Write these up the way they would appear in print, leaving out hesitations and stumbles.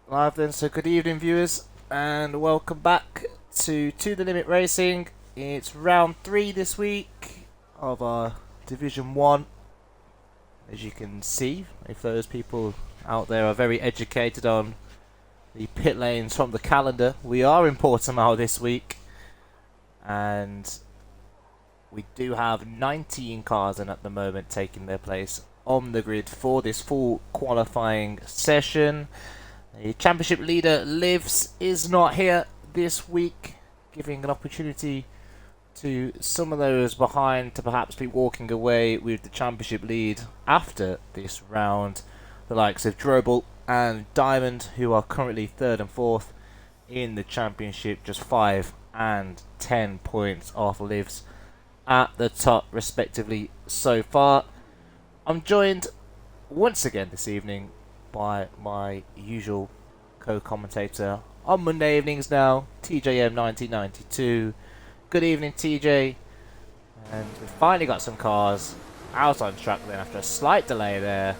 Live then, so good evening viewers and welcome back to the Limit Racing. It's round 3 this week of our Division 1. As you can see, if those people out there are very educated on the pit lanes from the calendar, we are in Portimao this week and we do have 19 cars in at the moment taking their place on the grid for this full qualifying session. The championship leader Lives is not here this week, giving an opportunity to some of those behind to perhaps be walking away with the championship lead after this round. The likes of Drobel and Diamond, who are currently 3rd and 4th in the championship, just 5 and 10 points off Lives at the top respectively so far. I'm joined once again this evening by my usual co-commentator on Monday evenings now, TJM 1992. Good evening, TJ. And we've finally got some cars out on track then after a slight delay there.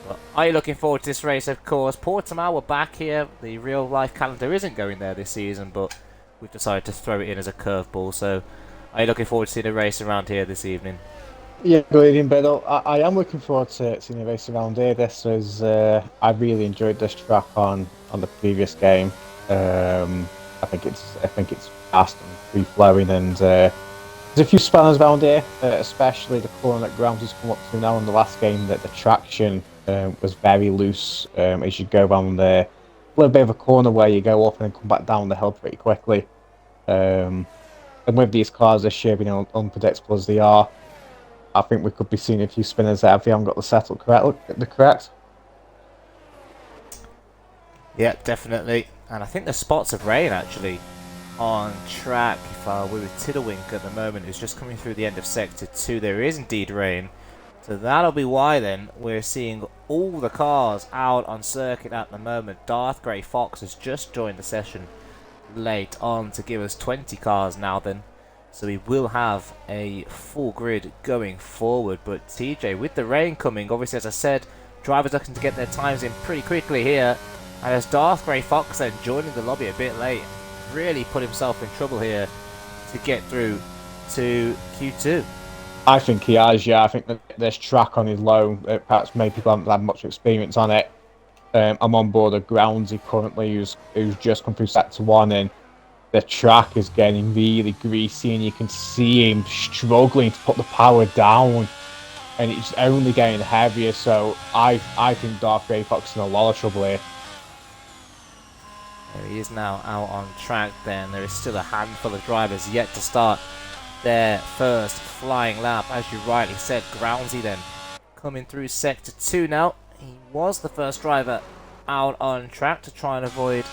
But are you looking forward to this race? Of course, Portimao, we're back here. The real life calendar isn't going there this season, but we've decided to throw it in as a curveball. So are you looking forward to seeing a race around here this evening? Yeah, good evening, Biddle. I am looking forward to seeing the race around here. This was I really enjoyed this track on the previous game. I think it's fast and free flowing, and there's a few spanners around here, especially the corner that Grounds has come up to now in the last game. That the traction was very loose as you go around there. A little bit of a corner where you go up and then come back down the hill pretty quickly. And with these cars this year being unpredictable as they are, I think we could be seeing a few spinners there if they haven't got the setup correct. Yeah, definitely. And I think the spots of rain actually on track. If we're with Tiddlewink at the moment, is just coming through the end of Sector 2. There is indeed rain. So that'll be why then we're seeing all the cars out on circuit at the moment. Darth Grey Fox has just joined the session late on to give us 20 cars now then. So we will have a full grid going forward. But TJ, with the rain coming, obviously as I said, drivers looking to get their times in pretty quickly here. And as Darth Grey Fox then joining the lobby a bit late, really put himself in trouble here to get through to Q2. I think he has, yeah. I think that this track on his low, perhaps maybe people haven't had much experience on it. I'm on board of Groundsy currently, who's just come through Sector 1, and the track is getting really greasy, and you can see him struggling to put the power down, and it's only getting heavier. So I think Darth Grey Fox is in a lot of trouble here. There he is now out on track then. There is still a handful of drivers yet to start their first flying lap. As you rightly said, Groundsy then coming through Sector 2 now. He was the first driver out on track to try and avoid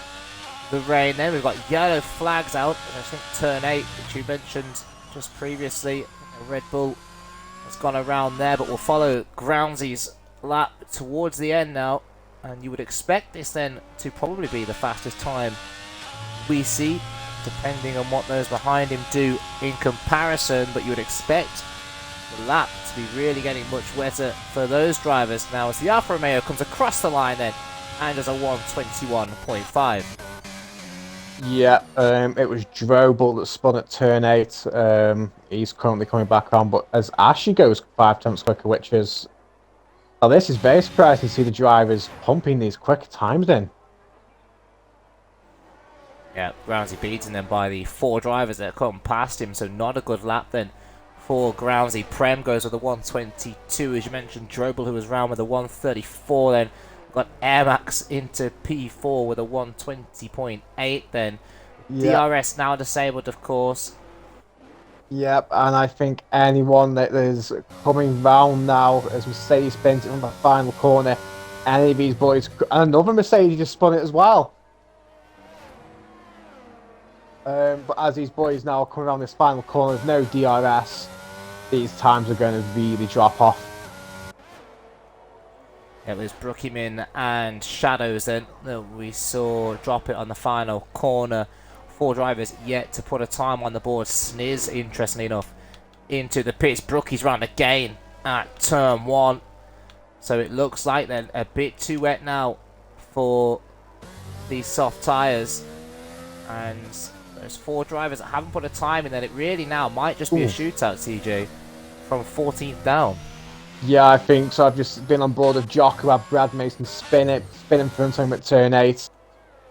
the rain. Then we've got yellow flags out. I think turn 8, which you mentioned just previously. A Red Bull has gone around there, but we'll follow Groundsy's lap towards the end now. And you would expect this then to probably be the fastest time we see, depending on what those behind him do in comparison. But you would expect the lap to be really getting much wetter for those drivers now as the Alfa Romeo comes across the line then and does a 1:21.5. Yeah, it was Drobel that spun at turn 8. He's currently coming back on, but as Ashley goes 5 times quicker, which is... Oh, this is very surprising to see the drivers pumping these quick times in. Yeah, Groundsy beating them by the 4 drivers that come past him, so not a good lap then for Groundsy. Prem goes with a 1:22, as you mentioned. Drobel, who was round with a 1:34 then. Got Air Max into P4 with a 1:20.8 then. Yeah. DRS now disabled, of course. Yep, and I think anyone that is coming round now, as Mercedes spins it from the final corner, any of these boys, and another Mercedes just spun it as well. But as these boys now come around this final corner, there's no DRS, these times are going to really drop off. It was Brookhyman and Shadows then that we saw drop it on the final corner. 4 drivers yet to put a time on the board. Sniz, interestingly enough, into the pits. Brookie's round again at turn 1. So it looks like they're a bit too wet now for these soft tyres. And there's 4 drivers that haven't put a time in, then it really now might just be a shootout, TJ, from 14th down. Yeah, I think so. I've just been on board of Jock, who had Brad Mason spin in front of him at turn 8.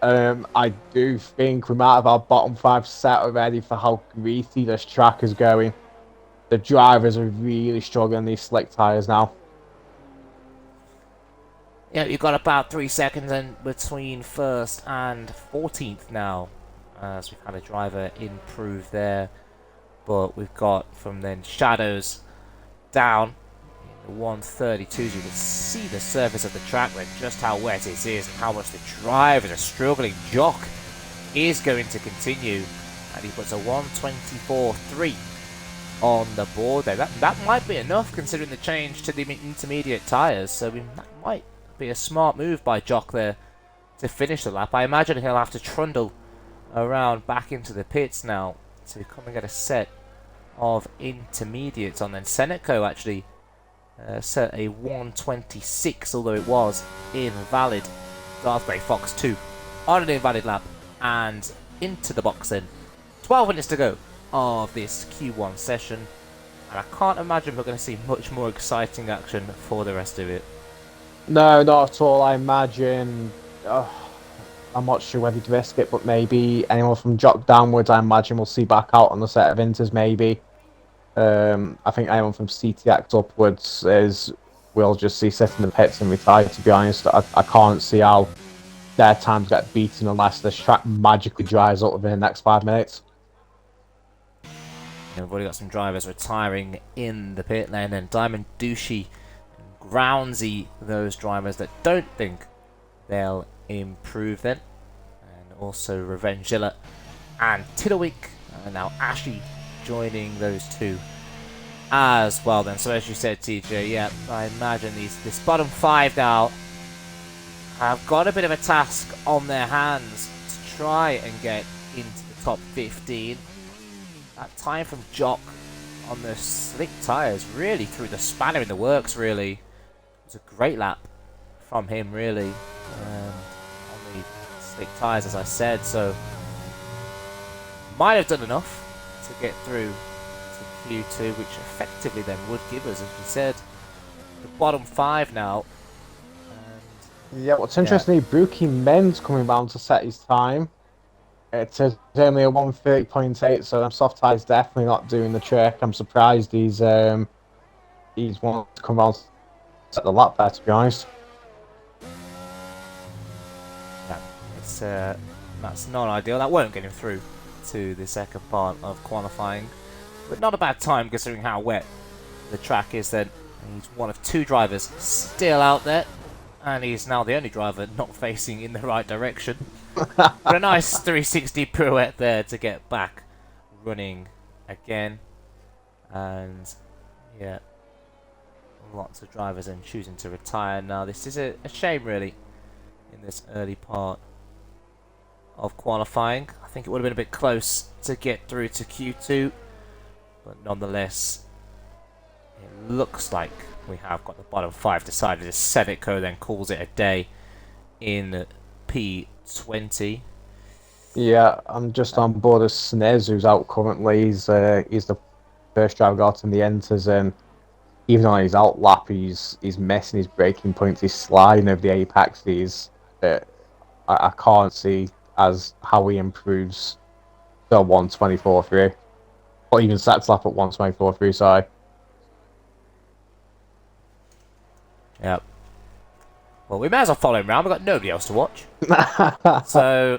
I do think we might have our bottom 5 set already for how greasy this track is going. The drivers are really struggling these slick tyres now. Yeah, you've got about 3 seconds in between 1st and 14th now, as we've had a driver improve there. But we've got from then Shadows down in the 132s. You can see the surface of the track there, just how wet it is and how much the drivers are struggling. Jock is going to continue, and he puts a 124.3 on the board there. That might be enough considering the change to the intermediate tyres, so that might be a smart move by Jock there to finish the lap. I imagine he'll have to trundle around back into the pits now to come and get a set of intermediates on. Then Seneco actually set a 126, although it was invalid. Darth Grey Fox 2 on an invalid lap and into the box then. 12 minutes to go of this Q1 session, and I can't imagine we're going to see much more exciting action for the rest of it. No, not at all. I imagine... I'm not sure whether to risk it, but maybe anyone from Jock downwards, I imagine we'll see back out on the set of Inters, maybe. I think anyone from CTX upwards we'll just see sit in the pits and retire, to be honest. I can't see how their times get beaten unless this track magically dries up within the next 5 minutes. We've already got some drivers retiring in the pit lane, and Diamond Douchey and Groundsy, those drivers that don't think they'll improve then. And also Revengilla and Tiddlewick, and now Ashy joining those two as well then. So as you said, TJ, yeah, I imagine this bottom 5 now have got a bit of a task on their hands to try and get into the top 15. That time from Jock on the slick tyres really threw the spanner in the works, really. It was a great lap from him, really, on the slick tyres, as I said, so might have done enough to get through to Q2, which effectively then would give us, as we said, the bottom 5 now. And yeah, what's interesting, Buki Men's coming round to set his time. It's only a 130.8, so soft tyres definitely not doing the trick. I'm surprised he's wanted to come round to set the lap there, to be honest. yeah, it's that's not ideal. That won't get him through to the second part of qualifying, but not a bad time considering how wet the track is then. He's one of 2 drivers still out there, and he's now the only driver not facing in the right direction. But a nice 360 pirouette there to get back running again. And yeah, lots of drivers then choosing to retire now. This is a shame, really, in this early part of qualifying. I think it would have been a bit close to get through to Q2, but nonetheless, it looks like we have got the bottom 5 decided. As Seneco then calls it a day in P20. Yeah, I'm just on board of Snez, who's out currently. He's the first driver got in the enters, and even on his out lap, he's missing his braking points. He's sliding over the apex. I can't see as how he improves to 124.3, or even sets lap at 124.3. Sorry. Yep. Well, we may as well follow him around. We've got nobody else to watch. So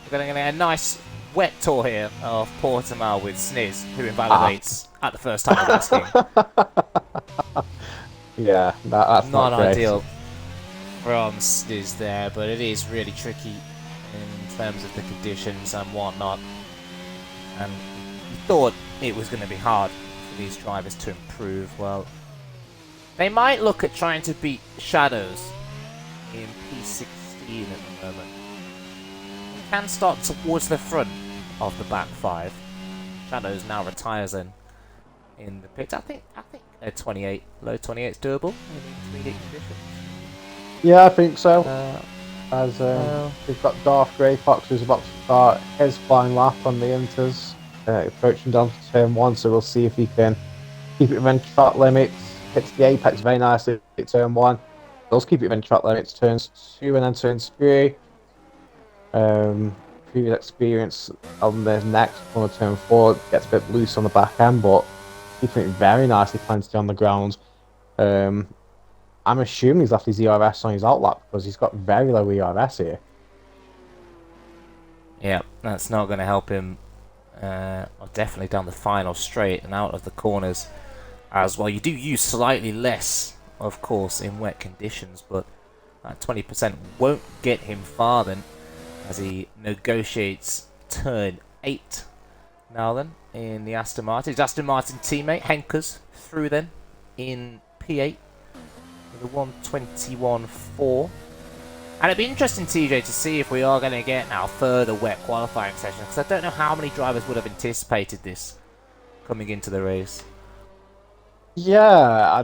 we're going to get a nice wet tour here of Portimao with Sniz, who invalidates at the first time of asking. Yeah, that's not not great. ideal from Sniz there, but it is really tricky in terms of the conditions and whatnot. And we thought it was going to be hard for these drivers to improve. Well, they might look at trying to beat Shadows in P16 at the moment. They can start towards the front of the back 5. Shadows now retires in the pit. I think a 28, low 28 is doable in intermediate conditions. Yeah, I think so. as Well, we've got Darth Grey Fox who's about to start his flying lap on the Inters, approaching down to turn 1, so we'll see if he can keep it within track limits, hits the apex very nicely at turn 1, does keep it within track limits, turns 2 and then turns 3. Previous experience on the next corner, turn 4, gets a bit loose on the back end, but keeping it very nicely planted on the ground. I'm assuming he's left his ERS on his outlap because he's got very low ERS here. yeah, that's not going to help him. Definitely down the final straight and out of the corners as well. You do use slightly less, of course, in wet conditions, but that 20% won't get him far then as he negotiates turn 8 now then in the Aston Martin. His Aston Martin teammate Henkers through then in P8 with a 1:21.4. And it'd be interesting, TJ, to see if we are going to get now further wet qualifying sessions, because I don't know how many drivers would have anticipated this coming into the race. Yeah,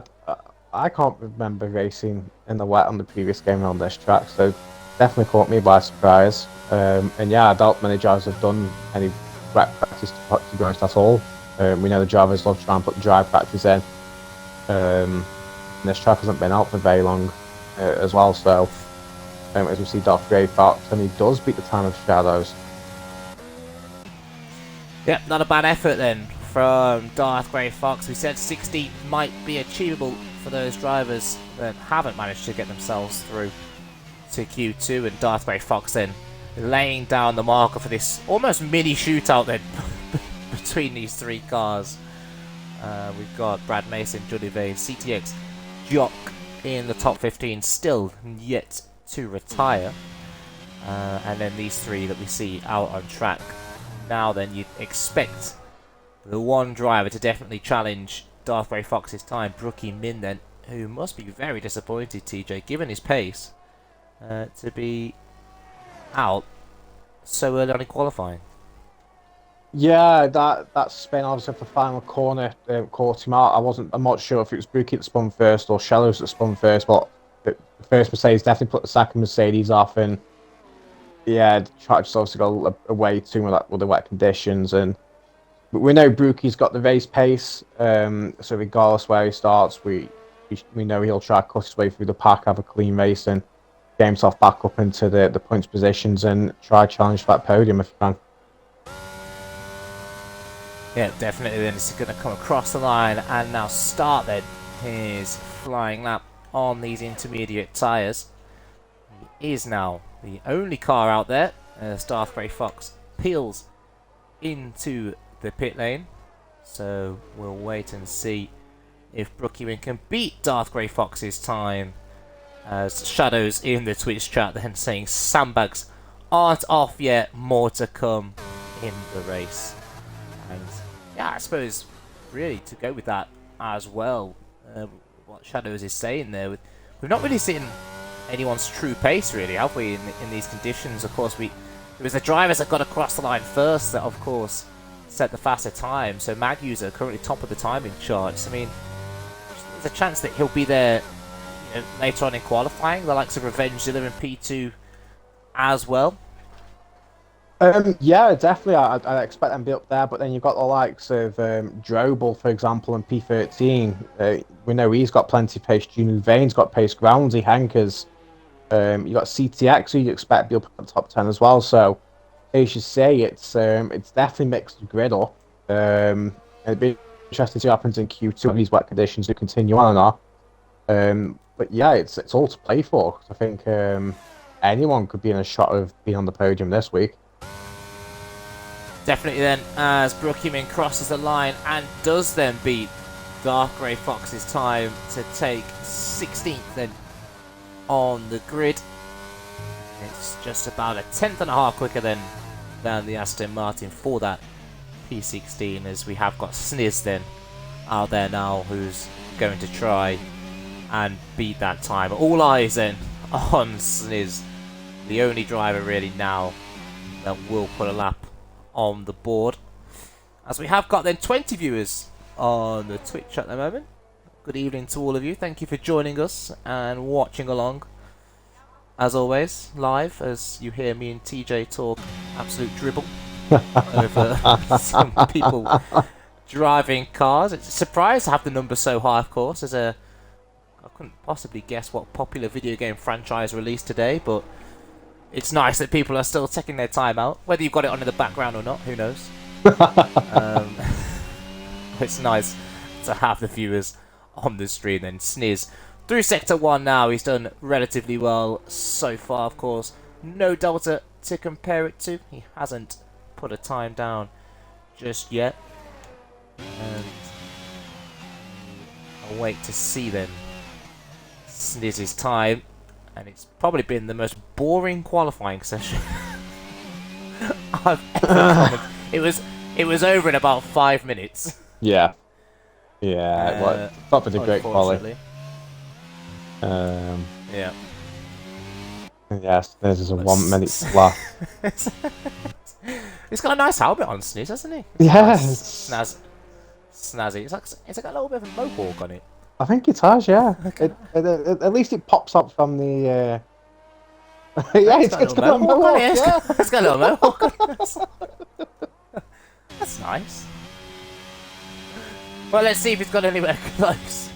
I can't remember racing in the wet on the previous game on this track, so definitely caught me by surprise. And yeah, I doubt many drivers have done any wet practice to be honest at all. We know the drivers love to try and put dry practice in. And this track hasn't been out for very long as well, so as we see Darth Grey Fox, and he does beat the time of Shadows. Yep, not a bad effort then from Darth Grey Fox. We said 60 might be achievable for those drivers that haven't managed to get themselves through to Q2, and Darth Grey Fox then laying down the marker for this almost mini shootout then between these three cars. We've got Brad Mason, Johnny Vane, CTX, Jock in the top 15, still yet to retire. And then these three that we see out on track. Now then, you'd expect the one driver to definitely challenge Darth Grey Fox's time, Brookie Min then, who must be very disappointed, TJ, given his pace, to be out so early on in qualifying. Yeah, that spin obviously for the final corner caught him out. I'm not sure if it was Brookie that spun first or Shallows that spun first, but the first Mercedes definitely put the second Mercedes off, and yeah, the track just obviously got away too much with the wet conditions. And we know Brookie's got the race pace, so regardless where he starts, we know he'll try to cut his way through the pack, have a clean race, and get himself back up into the points positions and try to challenge for that podium if he can. Yeah, definitely then it's going to come across the line and now start then his flying lap on these intermediate tyres. He is now the only car out there as Darth Grey Fox peels into the pit lane. So we'll wait and see if Brookie Win can beat Darth Grey Fox's time. As Shadows in the Twitch chat then saying sandbags aren't off yet, more to come in the race. And yeah, I suppose really to go with that as well, what Shadows is saying there, we've not really seen anyone's true pace really, have we, in these conditions? Of course, it was the drivers that got across the line first that of course set the faster time. So Mag User currently top of the timing charts. I mean, there's a chance that he'll be there, you know, later on in qualifying, the likes of Revenge Zilla in P2 as well. Yeah, definitely. I expect them to be up there, but then you've got the likes of Drobel, for example, in P13. We know he's got plenty of pace. Junior Vane's got pace. Groundsy, Hankers. You got CTX, who you expect to be up at the top 10 as well. So, as you say, it's definitely mixed the grid up. It'd be interesting to see what happens in Q2 if these wet conditions do continue on or not. But yeah, it's all to play for. I think anyone could be in a shot of being on the podium this week. Definitely then, as Brookhyman crosses the line and does then beat Dark Grey Fox's time to take 16th then on the grid. It's just about a tenth and a half quicker than the Aston Martin for that P16, as we have got Sniz then out there now, who's going to try and beat that time. All eyes then on Sniz, the only driver really now that will put a lap on the board, as we have got then 20 viewers on the Twitch at the moment. Good evening to all of you. Thank you for joining us and watching along as always, live, as you hear me and TJ talk absolute dribble over some people driving cars. It's a surprise to have the number so high, of course. I couldn't possibly guess what popular video game franchise released today, but it's nice that people are still taking their time out. Whether you've got it on in the background or not, who knows? It's nice to have the viewers on the stream. Then Sniz through Sector 1 now. He's done relatively well so far, of course. No Delta to compare it to. He hasn't put a time down just yet. And I'll wait to see then Sniz's time. And it's probably been the most boring qualifying session I've ever commented. It was over in about 5 minutes. Yeah. Top of the great quality. Yeah. Yes, there's a 1 minute slap. He's got a nice helmet on, Sniz, hasn't he? Yes. Nice, snazzy. It's like a little bit of a mohawk on it. I think it has, yeah. At least it pops up from the. Yeah, it's got a little mohawk. Yeah. It's got a little mohawk. That's nice. Well, let's see if he's got anywhere close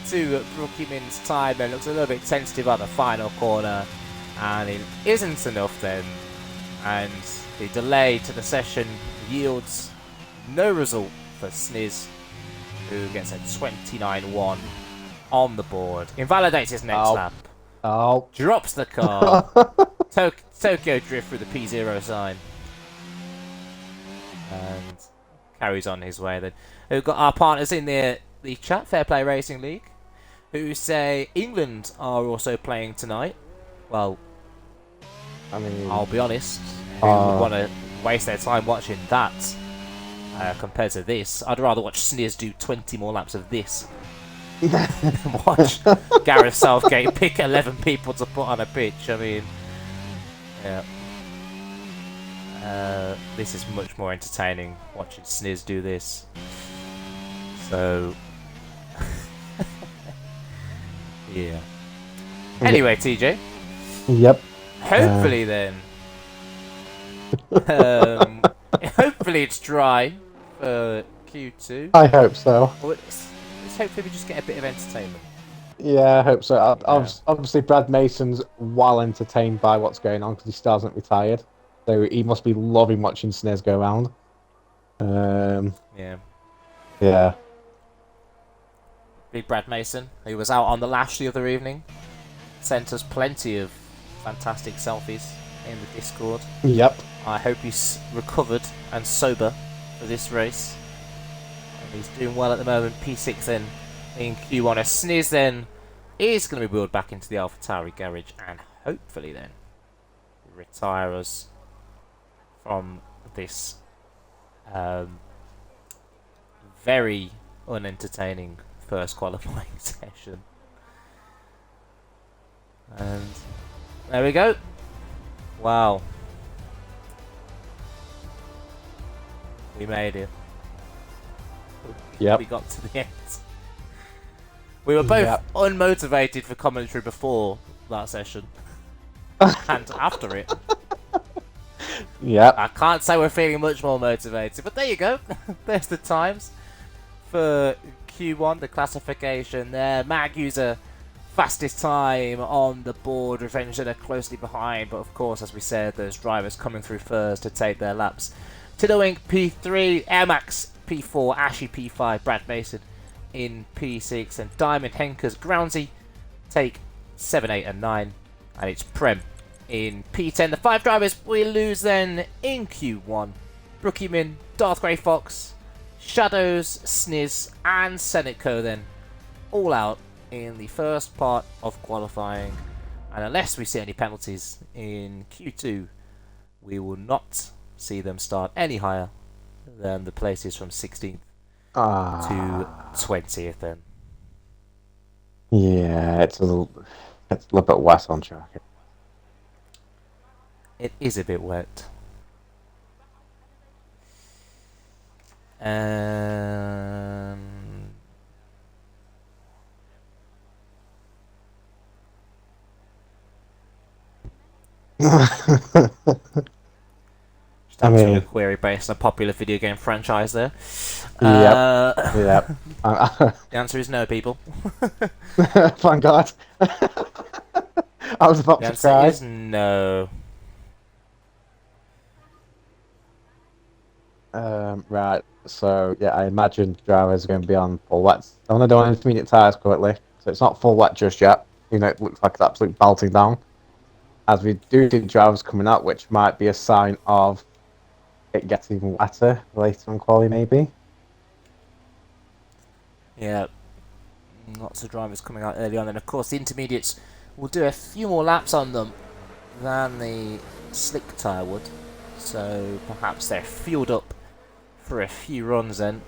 to Brookie Min's time. Then looks a little bit tentative at the final corner, and it isn't enough then. And the delay to the session yields no result for Sniz, who gets a 29-1 on the board. Invalidates his next lap. Oh. Drops the car. Tokyo drift through the P0 sign. And carries on his way then. We've got our partners in the chat, Fair Play Racing League, who say England are also playing tonight. Well, I mean, I'll be honest, who would want to waste their time watching that compared to this? I'd rather watch Sniz do 20 more laps of this than watch Gareth Southgate pick 11 people to put on a pitch. I mean, yeah. This is much more entertaining watching Sniz do this. So, yeah. Anyway, TJ. Yep. Hopefully then. Hopefully it's dry for Q2. I hope so. Let's hopefully we just get a bit of entertainment. Yeah, I hope so. Obviously, Brad Mason's well entertained by what's going on because he still hasn't retired. So he must be loving watching Sniz go around. Yeah. Big Brad Mason, who was out on the lash the other evening, sent us plenty of fantastic selfies in the Discord. Yep. I hope he's recovered and sober for this race. And he's doing well at the moment. P6 then in Q1. A Sniz then is going to be wheeled back into the AlphaTauri garage and hopefully then retire us from this very unentertaining first qualifying session. And there we go. Wow. We made it. Yep. We got to the end. We were both unmotivated for commentary before that session. And after it. Yep. I can't say we're feeling much more motivated, but there you go. There's the times for Q1, the classification there. Mag user fastest time on the board. Revenge are closely behind, but of course, as we said, there's drivers coming through first to take their laps. Tiddlewink P3, Airmax P4, Ashy P5, Brad Mason in P6, and Diamond Henkers Groundsy take 7, 8, and 9, and it's Prem in P10. The 5 drivers we lose then in Q1. Brookie Min, Darth Grey Fox, Shadows, Sniz, and Seneco then all out in the first part of qualifying. And unless we see any penalties in Q2, we will not see them start any higher than the places from 16th to 20th then. Yeah, it's a little bit wet on track. It is a bit wet. Just I answering a mean, query based on a popular video game franchise there. yep, Uh, yep. the answer is no, people. Thank God. I was about The to answer cry. is no. Right. So yeah, I imagine drivers are going to be on full wets. I'm only doing intermediate tyres currently, so it's not full wet just yet. You know, it looks like it's absolutely belting down. As we do see drivers coming out, which might be a sign of it getting wetter later on quali, maybe. Yeah, lots of drivers coming out early on, and of course the intermediates will do a few more laps on them than the slick tyre would. So perhaps they're fueled up for a few runs then.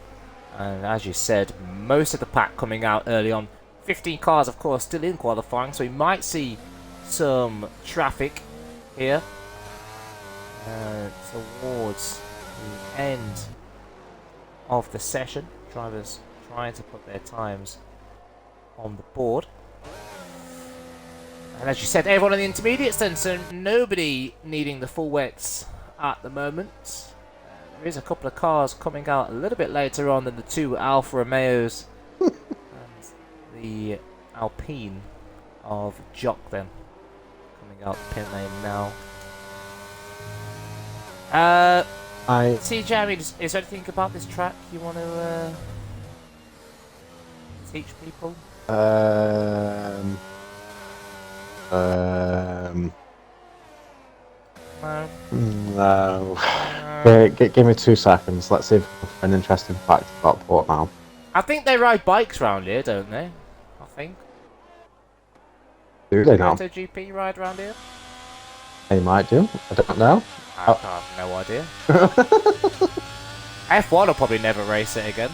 And as you said, most of the pack coming out early on. 15 cars, of course, still in qualifying, so we might see some traffic here towards the end of the session. Drivers trying to put their times on the board. And as you said, everyone in the intermediates then, so nobody needing the full wets at the moment. There is a couple of cars coming out a little bit later on than the two Alfa Romeos and the Alpine of Jock then coming out the pit lane now. TJ, I mean, is there anything about this track you want to teach people? No. No. Give me 2 seconds. Let's see if I can find an interesting fact about Portimao. I think they ride bikes around here, don't they? I think. Do they now? MotoGP ride around here? They might do. I don't know. I have no idea. F1 will probably never race it again.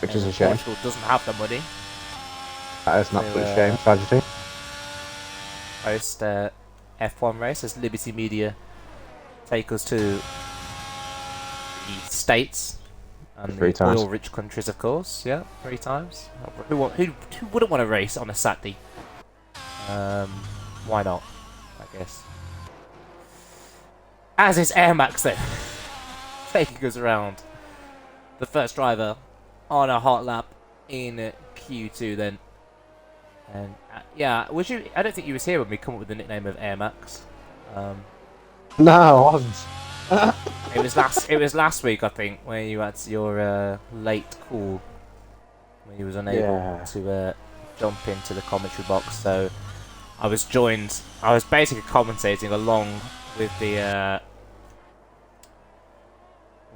Which is a shame. Portugal doesn't have the money. That is an absolute shame. Tragedy. Host F1 race as Liberty Media take us to the States and Three the times. oil-rich countries, of course. Yeah, 3 times. Who wouldn't want to race on a Saturday? Why not? I guess. As is Air Max then, taking us around. The first driver on a hot lap in Q2 then. And yeah, was you? I don't think you was here when we come up with the nickname of Air Max. No, I wasn't. It was last week, I think, when you had your late call, when you was unable to jump into the commentary box. So I was basically commentating along with the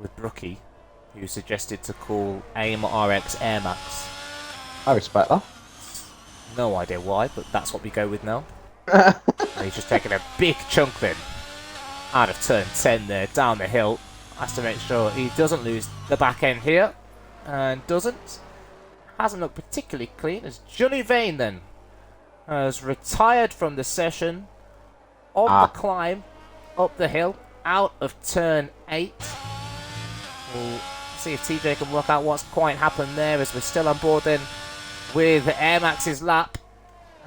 with Brookie, who suggested to call AIM RX Air Max. I respect that. No idea why, but that's what we go with now. And he's just taking a big chunk then out of turn 10 there, down the hill. Has to make sure he doesn't lose the back end here. And hasn't looked particularly clean, as Johnny Vane then has retired from the session on the climb up the hill out of turn 8. We'll see if TJ can work out what's quite happened there, as we're still on board then with Air Max's lap,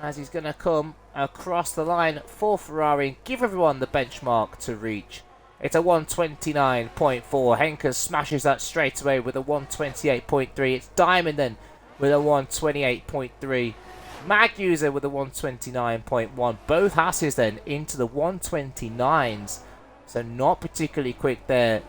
as he's going to come across the line for Ferrari and give everyone the benchmark to reach. It's a 129.4. Henkers smashes that straight away with a 128.3. It's Diamond then with a 128.3. Mag User with a 129.1. Both Hasses then into the 129s. So not particularly quick there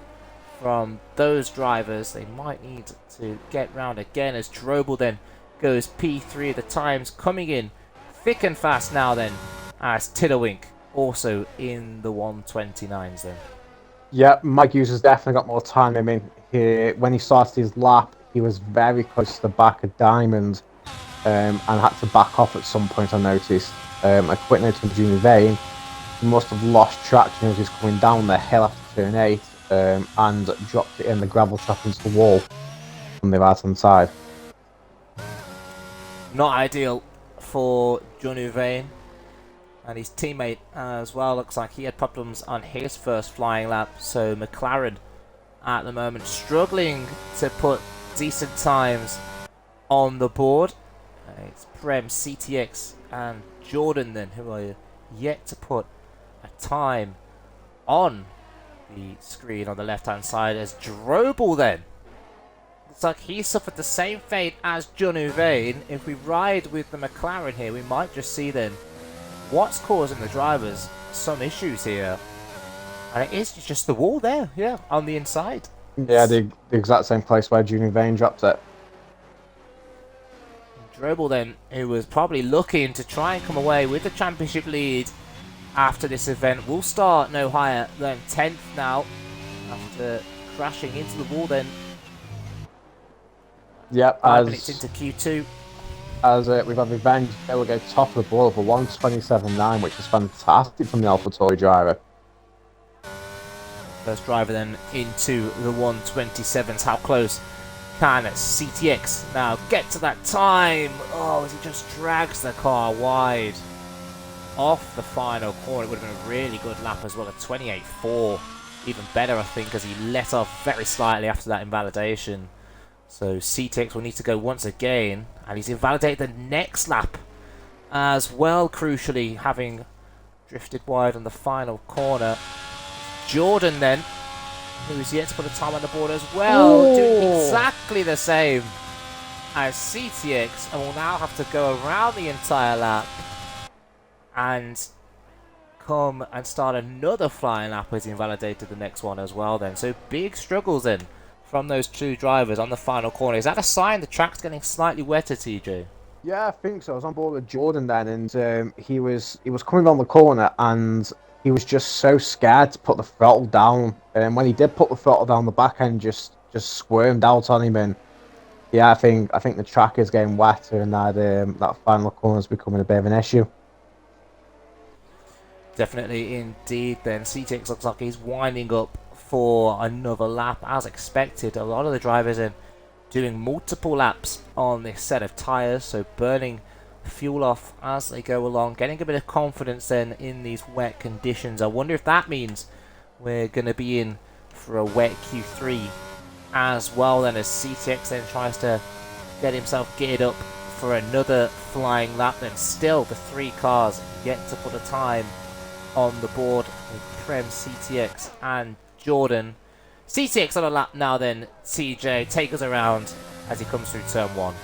from those drivers. They might need to get round again, as Drobel then goes P3 of the times, coming in thick and fast now then, as Tiddlewink also in the 129s then. Yeah, Mike Hughes has definitely got more time. I mean, when he started his lap, he was very close to the back of Diamond and had to back off at some point, I noticed. A quick note from Junior Vane, he must have lost traction as he was coming down the hill after turn 8 and dropped it in the gravel trap into the wall on the right-hand side. Not ideal for Johnny Vane and his teammate as well. Looks like he had problems on his first flying lap, so McLaren at the moment struggling to put decent times on the board. It's Prem, CTX and Jordan then, who are yet to put a time on the screen on the left-hand side as Drobel then. Looks like he suffered the same fate as John Uvain. If we ride with the McLaren here, we might just see then what's causing the drivers some issues here. And it is just the wall there, yeah, on the inside. Yeah, the exact same place where Junior Vane dropped it. Drobel then, who was probably looking to try and come away with the championship lead after this event, will start no higher than 10th now after crashing into the wall then. Yep, 5 minutes into Q2. As we've had Revenge, they will go top of the ball for 127.9, which is fantastic from the AlphaTauri driver. First driver then into the 127s. How close can CTX now get to that time? Oh, as he just drags the car wide off the final corner. It would have been a really good lap as well, a 28.4. Even better, I think, as he let off very slightly after that invalidation. So CTX will need to go once again, and he's invalidated the next lap as well, crucially, having drifted wide on the final corner. Jordan then, who's yet to put a time on the board as well, doing exactly the same as CTX, and will now have to go around the entire lap and come and start another flying lap as he invalidated the next one as well then. So big struggles then from those two drivers on the final corner. Is that a sign the track's getting slightly wetter, TJ? Yeah, I think so. I was on board with Jordan then, and he was coming on the corner, and he was just so scared to put the throttle down. And when he did put the throttle down, the back end just squirmed out on him. And yeah, I think the track is getting wetter, and that final corner is becoming a bit of an issue. Definitely, indeed. Then CTX looks like he's winding up for another lap, as expected. A lot of the drivers are doing multiple laps on this set of tyres, so burning fuel off as they go along, getting a bit of confidence then in these wet conditions. I wonder if that means we're going to be in for a wet Q3 as well then, as CTX then tries to get himself geared up for another flying lap. Then still the three cars yet to put a time on the board with Prem, CTX and Jordan. CTX on a lap now then, TJ, take us around as he comes through turn 1.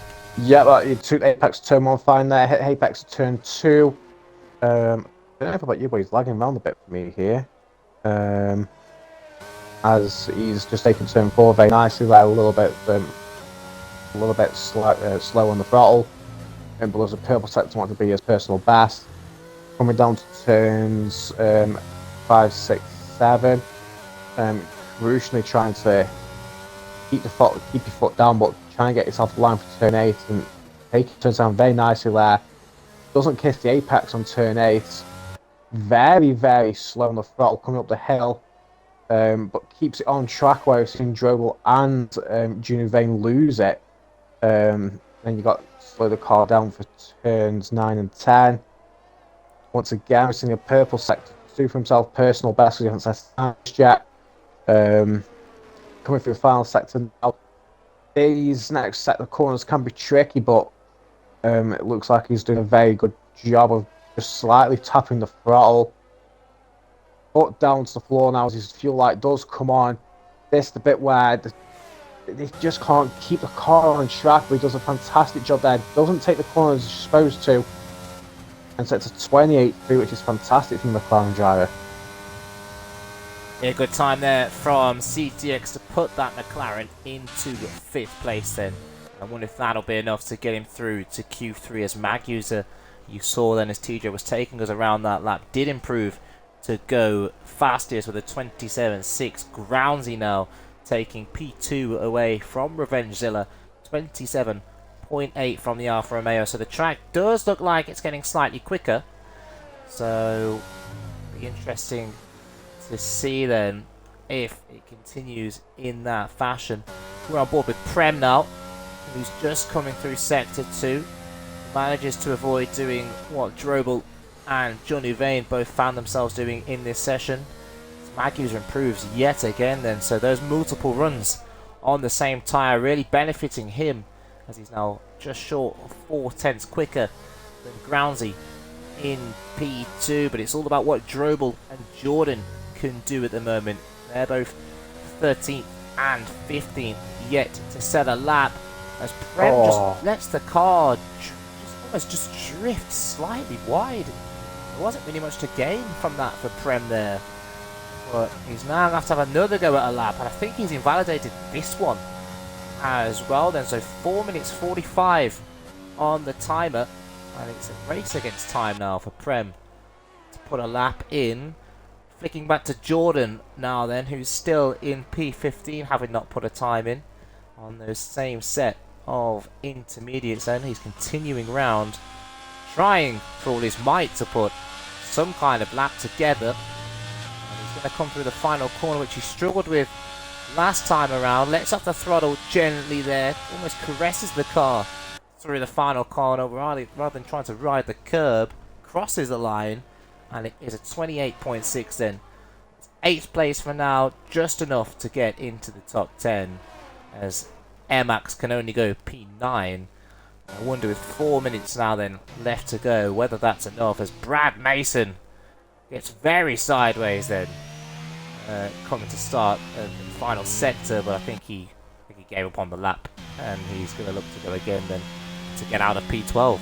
Yeah, well, he took Apex turn 1 fine there, hit Apex turn 2. I don't know about you, but he's lagging around a bit for me here. As he's just taken turn 4 very nicely there, a little bit slow on the throttle. But there's a purple sector want to be his personal best. Coming down to turns 5, 6, 7. Crucially trying to keep your foot down, but trying to get yourself the line for turn 8 and take it turns down very nicely there. Doesn't kiss the apex on turn 8. Very, very slow on the throttle coming up the hill, but keeps it on track where we've seen Drobel and Junior Vane lose it. Then you got to slow the car down for turns 9 and 10. Once again, we're seeing a purple sector do for himself personal best because he hasn't set yet. Coming through the final sector now. These next set of corners can be tricky, but it looks like he's doing a very good job of just slightly tapping the throttle. Foot down to the floor now as his fuel light does come on. This is the bit where they just can't keep the car on track, but he does a fantastic job there. Doesn't take the corners as he's supposed to. And sets a 28.3, which is fantastic from the McLaren driver. Yeah, good time there from CTX to put that McLaren into 5th place then. I wonder if that'll be enough to get him through to Q3, as Mag User, you saw then as TJ was taking us around that lap, did improve to go fastest with a 27.6. Groundsy now taking P2 away from Revengezilla, 27.8 from the Alfa Romeo. So the track does look like it's getting slightly quicker. So, be interesting to see then if it continues in that fashion. We're on board with Prem now, who's just coming through sector 2. Manages to avoid doing what Drobel and Johnny Vane both found themselves doing in this session. Maguser improves yet again then, so those multiple runs on the same tyre really benefiting him, as he's now just short of 4 tenths quicker than Groundsy in P2, but it's all about what Drobel and Jordan can do at the moment. They're both 13th and 15th yet to set a lap, as Prem just lets the car just drift slightly wide. There wasn't really much to gain from that for Prem there, but he's now going to have another go at a lap, and I think he's invalidated this one as well then. So 4 minutes 45 on the timer, and it's a race against time now for Prem to put a lap in. Flicking back to Jordan now then, who's still in P15, having not put a time in on those same set of intermediates then. He's continuing round, trying for all his might to put some kind of lap together. And he's going to come through the final corner, which he struggled with last time around. Lets off the throttle gently there, almost caresses the car through the final corner rather than trying to ride the curb. Crosses the line, and it is a 28.6 then. It's 8th place for now, just enough to get into the top 10, as Max can only go P9. I wonder, with 4 minutes now then left to go, whether that's enough, as Brad Mason gets very sideways then, coming to start the final sector, but I think he gave up on the lap, and he's going to look to go again then to get out of P12.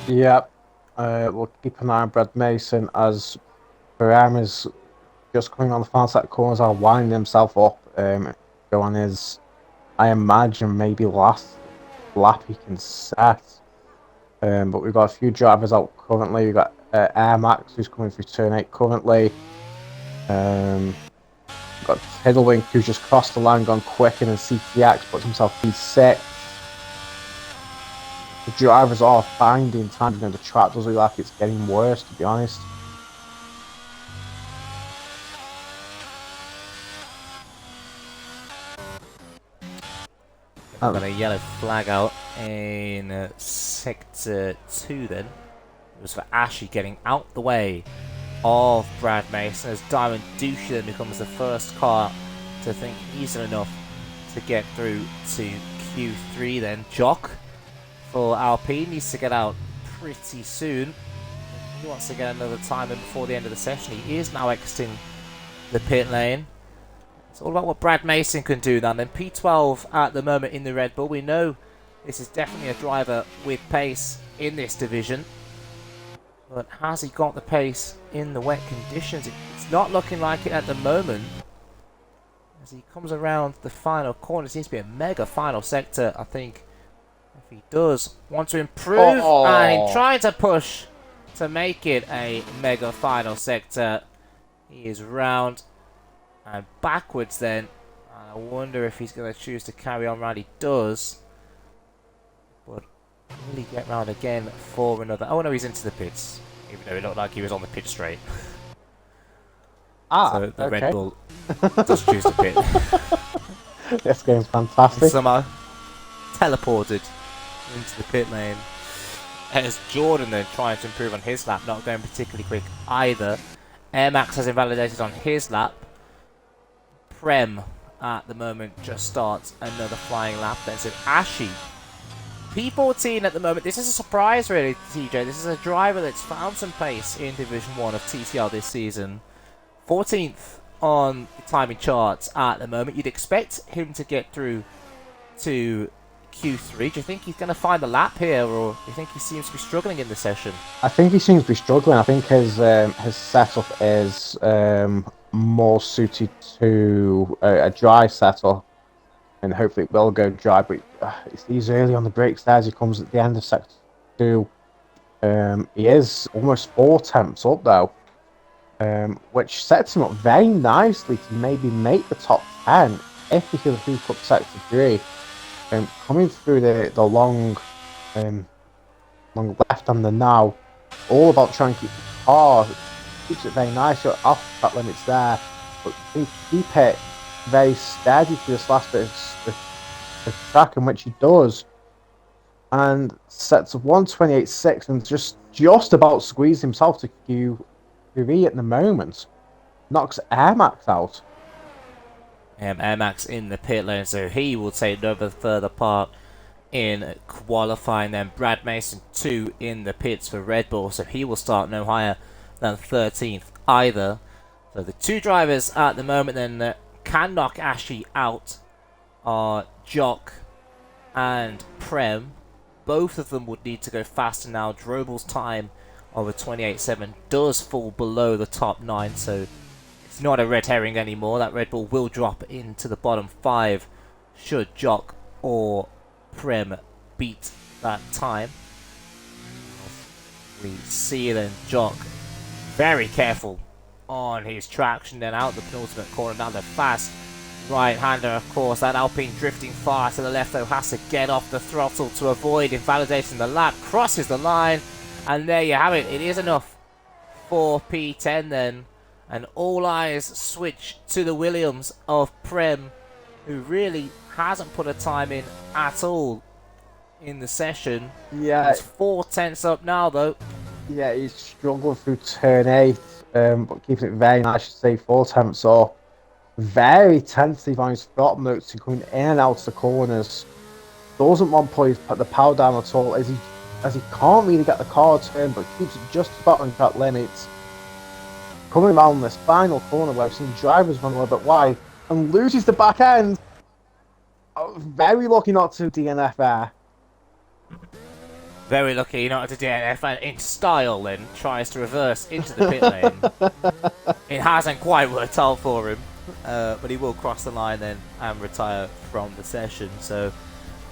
Yep. We'll keep an eye on Brad Mason, as Barham is just coming on the far side corners, are winding himself up, go on his, I imagine, maybe last lap he can set. But we've got a few drivers out currently. We've got Air Max, who's coming through turn 8 currently. We've got Tiddlewink, who's just crossed the line, gone quick, and then CTX puts himself P6. The drivers are finding time. The track does look like it's getting worse, to be honest. I've got a yellow flag out in sector 2 then. It was for Ashy getting out the way of Brad Mason, as Diamond Douche then becomes the first car to think he's done enough to get through to Q3 then. Jock for Alpine needs to get out pretty soon. He wants to get another time in before the end of the session. He is now exiting the pit lane. It's all about what Brad Mason can do now. Then P12 at the moment in the Red Bull. We know this is definitely a driver with pace in this division. But has he got the pace in the wet conditions? It's not looking like it at the moment. As he comes around the final corner, it seems to be a mega final sector, I think. If he does want to improve, and trying to push to make it a mega final sector, he is round and backwards then. And I wonder if he's going to choose to carry on round. He does. But will he get round again for another? Oh no, he's into the pits. Even though it looked like he was on the pit straight. So the Red Bull does choose to pit. This game's fantastic. Somehow teleported into the pit lane. As Jordan then trying to improve on his lap, not going particularly quick either. Air Max has invalidated on his lap. Prem at the moment just starts another flying lap then. So Ashy, P14 at the moment. This is a surprise really, TJ. This is a driver that's found some pace in Division 1 of TCR this season. 14th on the timing charts at the moment. You'd expect him to get through to Q3. Do you think he's going to find the lap here, or do you think he seems to be struggling in the session? I think he seems to be struggling. I think his setup is more suited to a dry setup, and hopefully it will go dry. But he's early on the brakes there as he comes at the end of sector 2. He is almost 4 temps up though, which sets him up very nicely to maybe make the top 10 if he can hook up sector 3. Coming through the long left-hander now, all about trying to keep the car, keeps it very nice, you're off track limits there, but keep it very steady for this last bit of track, in which he does, and sets a 128.6 and just about squeezed himself to Q3 at the moment. Knocks Air Max out. Air Max in the pit lane, so he will take another further part in qualifying. Then Brad Mason 2 in the pits for Red Bull, so he will start no higher than 13th either. So the two drivers at the moment then that can knock Ashley out are Jock and Prem. Both of them would need to go faster now. Drobel's time of a 28.7 does fall below the top 9, so it's not a red herring anymore. That Red Bull will drop into the bottom 5 should Jock or Prem beat that time. We see then Jock very careful on his traction, then out the penultimate corner. Now the fast right-hander, of course. That Alpine drifting far to the left, though, has to get off the throttle to avoid invalidating the lap. Crosses the line, and there you have it. It is enough for P10 then. And all eyes switch to the Williams of Prem, who really hasn't put a time in at all in the session. Yeah. He's 4/10 up now, though. Yeah, he's struggling through turn 8, but keeping it very nice, I should say, 4/10. So very tentative on his throttle notes and going in and out of the corners. Doesn't want to put the power down at all, as he can't really get the car turn, but keeps it just about on track limits. Coming around this final corner where I've seen drivers run a little bit wide and loses the back end. Very lucky not to DNF there. Very lucky not to DNF, and in style then tries to reverse into the pit lane. It hasn't quite worked out for him, but he will cross the line then and retire from the session. So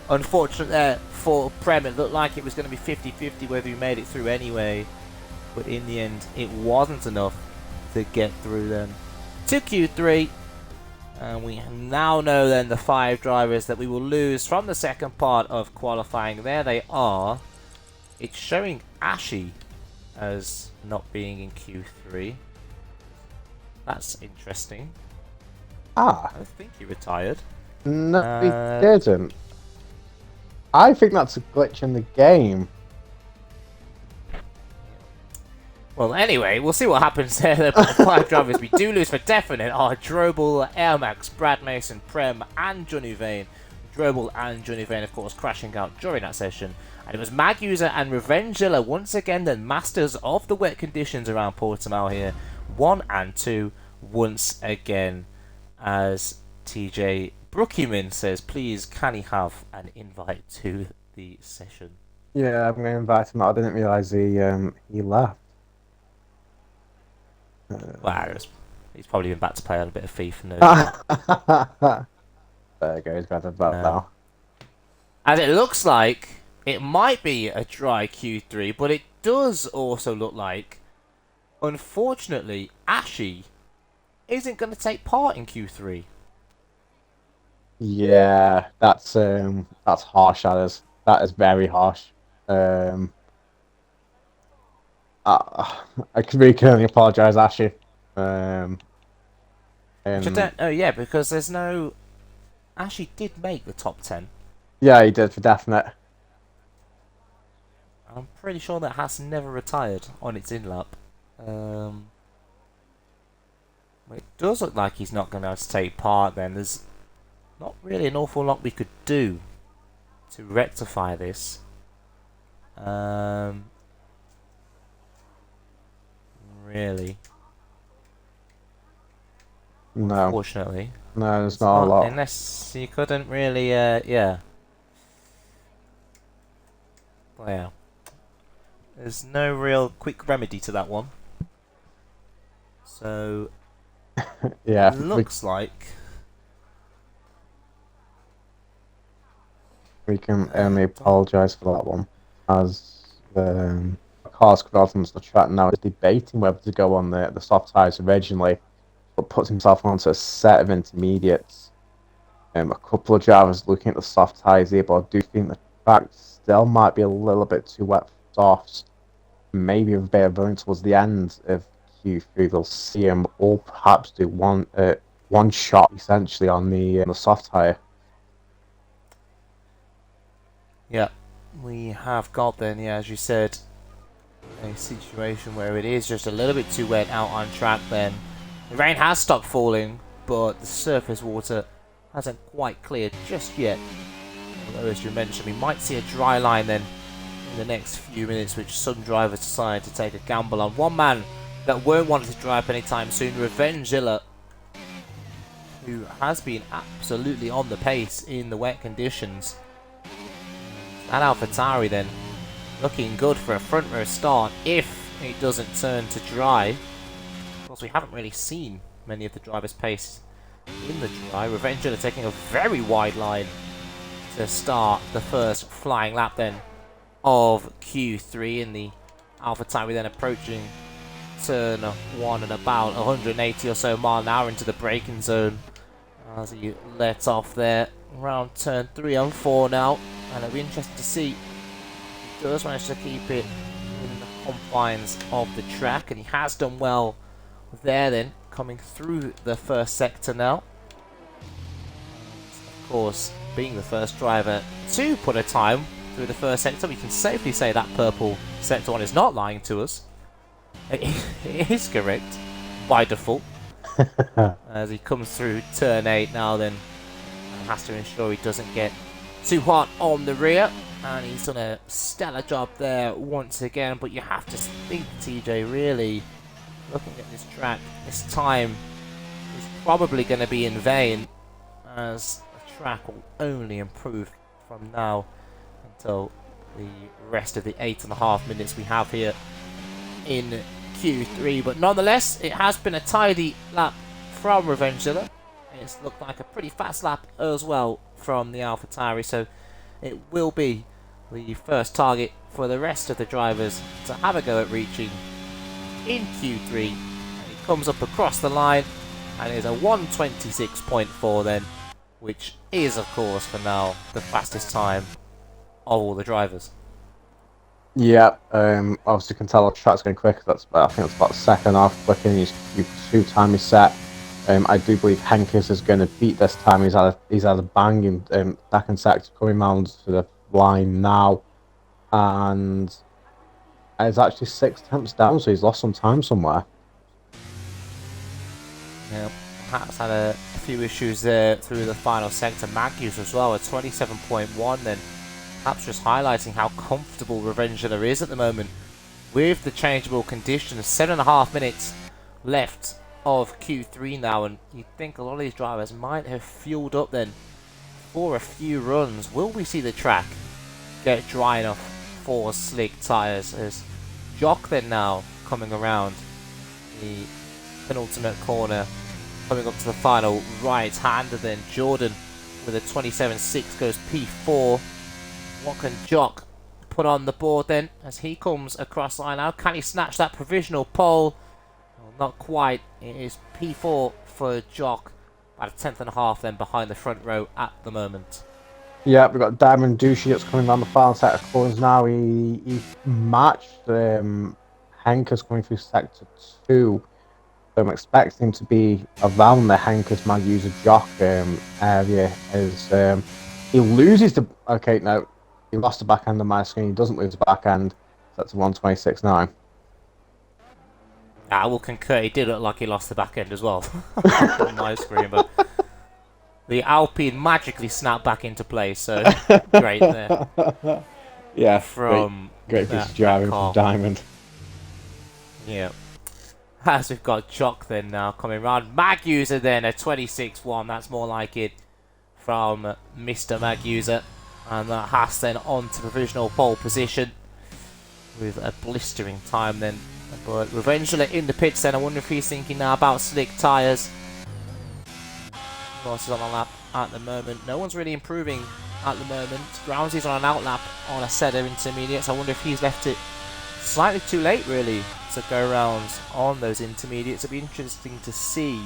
unfortunate there for Prem. It looked like it was going to be 50-50 whether he made it through anyway, but in the end it wasn't enough to get through then to Q3. And we now know then the 5 drivers that we will lose from the second part of qualifying. There they are. It's showing Ashi as not being in Q3. That's interesting. I think he retired. No, he didn't. I think that's a glitch in the game. Well, anyway, we'll see what happens there. The 5 drivers we do lose for definite are Drobel, Airmax, Brad Mason, Prem, and Johnny Vane. Drobel and Johnny Vane, of course, crashing out during that session. And it was Mag User and Revengilla once again, the masters of the wet conditions around Portimao here. 1 and 2 once again, as TJ Brookhyman says, please can he have an invite to the session? Yeah, I'm going to invite him out. I didn't realise he left. Well, he's probably been back to play on a bit of FIFA. No. There goes better about now. As it looks like it might be a dry Q3, but it does also look like, unfortunately, Ashi isn't going to take part in Q3. Yeah, that's harsh. That is very harsh. I can only apologise, Ashley. Which I don't know, yeah, because there's no. Ashley did make the top 10. Yeah, he did for definite. I'm pretty sure that has never retired on its in lap. It does look like he's not going to be able to take part then. There's not really an awful lot we could do to rectify this. Really. No. Unfortunately. No, there's not a lot. Unless you couldn't really, yeah. Well, yeah. There's no real quick remedy to that one. So, yeah, looks like we can only apologise for that one, as Carlos Quadrons, the track now, is debating whether to go on the soft tyres originally, but puts himself onto a set of intermediates. A couple of drivers looking at the soft tyres here, but I do think the track still might be a little bit too wet for softs. Maybe with a bit of running towards the end of Q3, they'll see him all perhaps do one shot essentially on the soft tyre. Yeah, we have got then, yeah, as you said, a situation where it is just a little bit too wet out on track then. The rain has stopped falling, but the surface water hasn't quite cleared just yet Although, as you mentioned, we might see a dry line then in the next few minutes, which some drivers decide to take a gamble on. One man that won't want to drive anytime soon, Revengilla, who has been absolutely on the pace in the wet conditions. And AlphaTauri then looking good for a front row start if it doesn't turn to dry. Of course, we haven't really seen many of the drivers' pace in the dry. Revengilla taking a very wide line to start the first flying lap then of Q3, in the AlphaTauri then approaching turn 1 and about 180 or so mile an hour into the braking zone as he lets off there around turn 3 and 4 now, and it'll be interesting to see if he does manage to keep it in the confines of the track, and he has done well there then, coming through the first sector now. Of course, being the first driver to put a time through the first sector, we can safely say that purple sector 1 is not lying to us. It is correct by default. As he comes through turn 8 now then, and has to ensure he doesn't get too hot on the rear, and he's done a stellar job there once again. But you have to think, TJ, really looking at this track, this time is probably going to be in vain, as the track will only improve from now until the rest of the 8.5 minutes we have here in Q3. But nonetheless, it has been a tidy lap from Revengilla. It's looked like a pretty fast lap as well from the AlphaTauri, so it will be the first target for the rest of the drivers to have a go at reaching in Q3. And he comes up across the line and is a 1:26.4 then, which is of course for now the fastest time of all the drivers. Yeah, obviously you can tell the track's going quick. I think that's about the second half quicker. His Q2 time is set. I do believe Henkes is going to beat this time. He's had a banging second sector coming round to the line now, and it's actually 6 tenths down, so he's lost some time somewhere. Yeah, perhaps had a few issues there through the final sector. Matthews as well, at 27.1 then. Perhaps just highlighting how comfortable Revengilla is at the moment with the changeable conditions. 7.5 minutes left of Q3 now, and you'd think a lot of these drivers might have fueled up then for a few runs. Will we see the track get dry enough for slick tyres? As Jock then now coming around the penultimate corner, coming up to the final right-hander then. Jordan with a 27.6 goes P4. What can Jock put on the board then as he comes across line now? Can he snatch that provisional pole? Well, not quite. It is P4 for Jock, about a 10.5 then behind the front row at the moment. Yeah, we've got Diamond Douchey that's coming down the final set of corners now. He matched Henkes coming through sector 2. So I'm expecting him to be around the Henkes mag user Jock area as he loses the... Okay, no. He lost the back end on my screen. He doesn't lose the back end. So that's a 1:26.9. I will concur. He did look like he lost the back end as well on my screen, but the Alpine magically snapped back into place. So great there. Yeah, from great piece of driving from Diamond. Yeah. As we've got Jock then now coming round. Mag user then a 26.1. That's more like it from Mr. Mag user. And that has then on to provisional pole position with a blistering time then. But Revengilla in the pits then. I wonder if he's thinking now about slick tyres. Ross is on a lap at the moment. No one's really improving at the moment. Groundsy's on an outlap on a set of intermediates. I wonder if he's left it slightly too late really to go around on those intermediates. It'll be interesting to see,